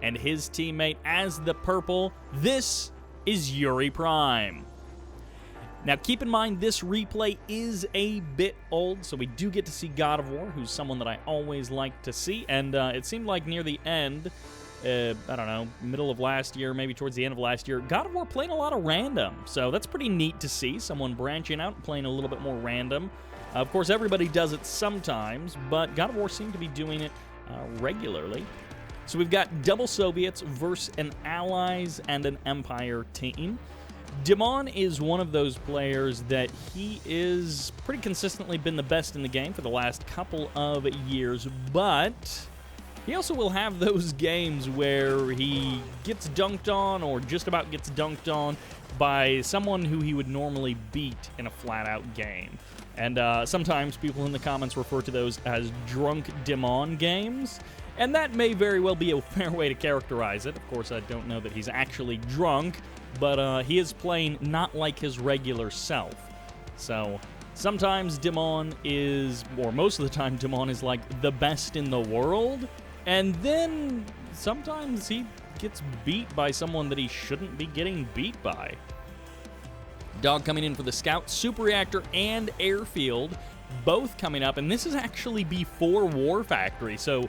and his teammate as the purple. This is YuRiPrime. Now, keep in mind, this replay is a bit old, so we do get to see GoDofWaR, who's someone that I always like to see, and it seemed like near the end, I don't know, middle of last year, maybe towards the end of last year, GoDofWaR playing a lot of random, so that's pretty neat to see, someone branching out and playing a little bit more random. Of course, everybody does it sometimes, but GoDofWaR seemed to be doing it regularly. So we've got double Soviets versus an Allies and an Empire team. Dimon is one of those players that he is pretty consistently been the best in the game for the last couple of years, but he also will have those games where he gets dunked on or just about gets dunked on by someone who he would normally beat in a flat-out game. And sometimes people in the comments refer to those as drunk Dimon games, and that may very well be a fair way to characterize it. Of course, I don't know that he's actually drunk, but he is playing not like his regular self. So sometimes Dimon is, or most of the time Dimon is like the best in the world, and then sometimes he gets beat by someone that he shouldn't be getting beat by. Dog coming in for the Scout, Super Reactor, and Airfield, both coming up, and this is actually before War Factory, so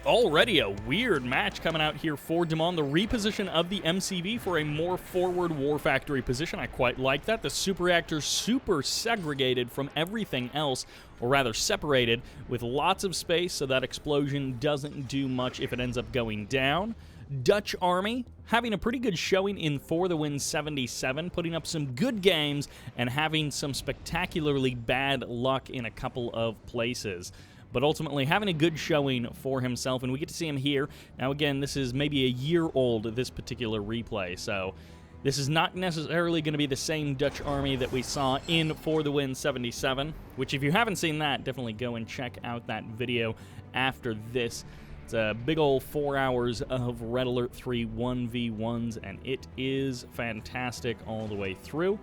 already a weird match coming out here for Dimon. The reposition of the MCV for a more forward War Factory position. I quite like that. The Super Reactor super segregated from everything else, or rather separated, with lots of space so that explosion doesn't do much if it ends up going down. DutchArmy having a pretty good showing in For the Win 77, putting up some good games and having some spectacularly bad luck in a couple of places. But ultimately having a good showing for himself, and we get to see him here. Now again, this is maybe a year old, this particular replay, so this is not necessarily going to be the same DutchArmy that we saw in For the Win 77, which if you haven't seen that, definitely go and check out that video after this. It's a big old 4 hours of Red Alert 3 1v1s, and it is fantastic all the way through.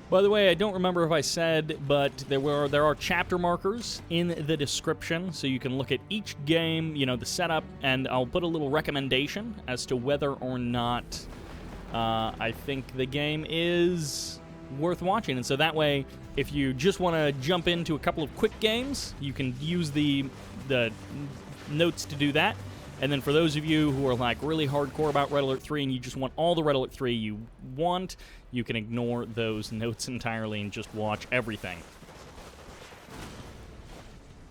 By the way, I don't remember if I said, but there are chapter markers in the description, so you can look at each game, you know, the setup, and I'll put a little recommendation as to whether or not I think the game is worth watching. And so that way, if you just want to jump into a couple of quick games, you can use the notes to do that. And then for those of you who are like really hardcore about Red Alert 3 and you just want all the Red Alert 3 you want, you can ignore those notes entirely and just watch everything.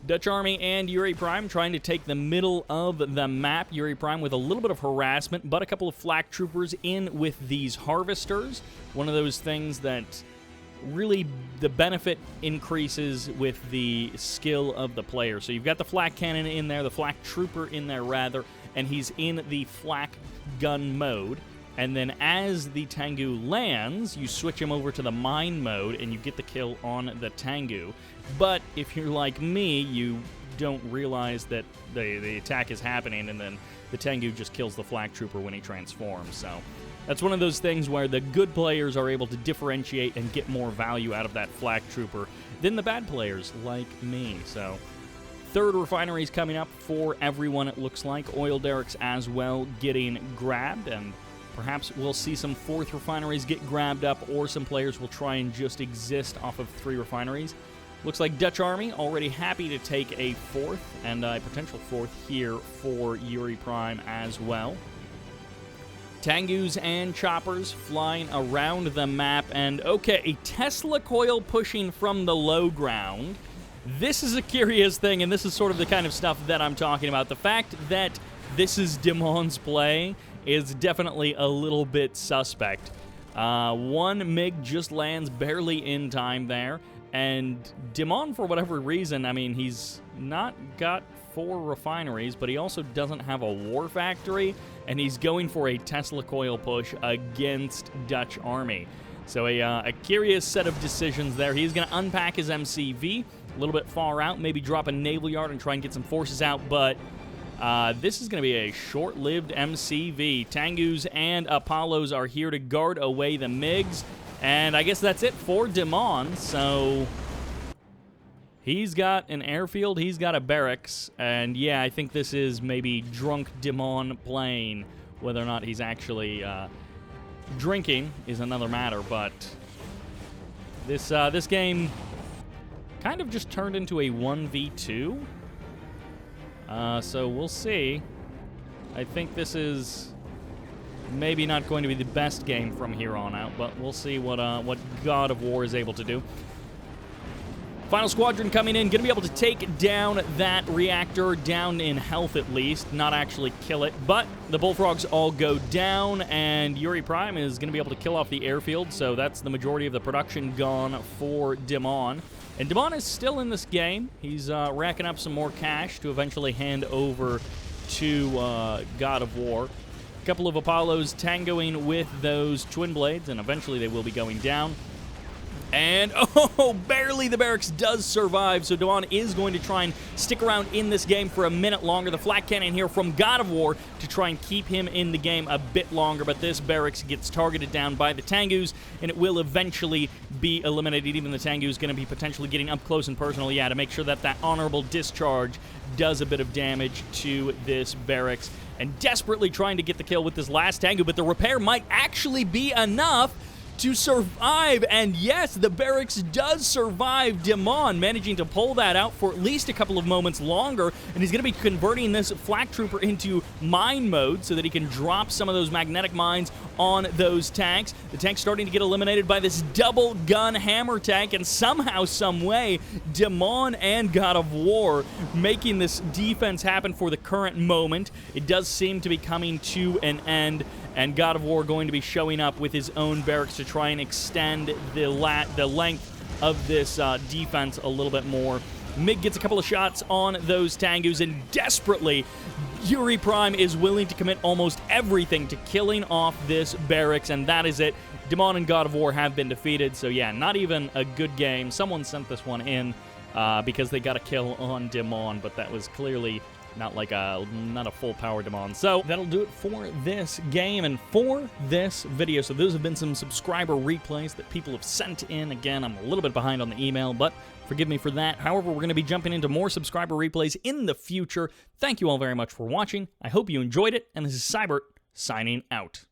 DutchArmy and YuRiPrime trying to take the middle of the map. YuRiPrime with a little bit of harassment, but a couple of flak troopers in with these harvesters. One of those things that really the benefit increases with the skill of the player. So you've got the flak cannon in there, the flak trooper in there rather, and he's in the flak gun mode. And then as the Tengu lands, you switch him over to the mine mode and you get the kill on the Tengu. But if you're like me, you don't realize that the attack is happening, and then the Tengu just kills the flak trooper when he transforms. So that's one of those things where the good players are able to differentiate and get more value out of that flak trooper than the bad players like me. So third refinery's coming up for everyone, it looks like. Oil derricks as well getting grabbed, and perhaps we'll see some fourth refineries get grabbed up, or some players will try and just exist off of 3 refineries. Looks like DutchArmy already happy to take a fourth, and a potential fourth here for YuRiPrime as well. Tengus and choppers flying around the map, and okay, a Tesla coil pushing from the low ground. This is a curious thing, and this is sort of the kind of stuff that I'm talking about. The fact that this is Dimon's play is definitely a little bit suspect. One MiG just lands barely in time there, and Dimon, for whatever reason, I mean, he's not got 4 refineries, but he also doesn't have a war factory, and he's going for a Tesla coil push against DutchArmy. So a curious set of decisions there. He's going to unpack his MCV a little bit far out, maybe drop a naval yard and try and get some forces out, but this is going to be a short-lived MCV. Tengus and Apollos are here to guard away the MiGs, and I guess that's it for Dimon. So He's got an airfield, he's got a barracks, and yeah, I think this is maybe drunk Dimon playing. Whether or not he's actually drinking is another matter, but this game kind of just turned into a 1v2. So we'll see. I think this is maybe not going to be the best game from here on out, but we'll see what God of War is able to do. Final squadron coming in, going to be able to take down that reactor, down in health at least, not actually kill it, but the bullfrogs all go down, and Yuri Prime is going to be able to kill off the airfield, so that's the majority of the production gone for Dimon. And Dimon is still in this game. He's racking up some more cash to eventually hand over to God of War. A couple of Apollos tangoing with those twin blades, and eventually they will be going down. And, oh, barely the barracks does survive, so Dimon is going to try and stick around in this game for a minute longer. The flak cannon here from God of War to try and keep him in the game a bit longer, but this barracks gets targeted down by the Tengus, and it will eventually be eliminated. Even the Tengu is going to be potentially getting up close and personal, yeah, to make sure that that honorable discharge does a bit of damage to this barracks. And desperately trying to get the kill with this last Tengu, but the repair might actually be enough to survive, and yes, the barracks does survive. Dimon managing to pull that out for at least a couple of moments longer, and he's going to be converting this flak trooper into mine mode so that he can drop some of those magnetic mines on those tanks. The tank's starting to get eliminated by this double gun hammer tank, and somehow, some way, Dimon and God of War making this defense happen for the current moment. It does seem to be coming to an end, and God of War going to be showing up with his own barracks to try and extend the length of this defense a little bit more. MiG gets a couple of shots on those Tengus, and desperately, Yuri Prime is willing to commit almost everything to killing off this barracks, and that is it. Dimon and God of War have been defeated, so yeah, not even a good game. Someone sent this one in because they got a kill on Dimon, but that was clearly not a full power Dimon. So that'll do it for this game and for this video. So those have been some subscriber replays that people have sent in. Again, I'm a little bit behind on the email, but forgive me for that. However, we're going to be jumping into more subscriber replays in the future. Thank you all very much for watching. I hope you enjoyed it, and this is Sybert signing out.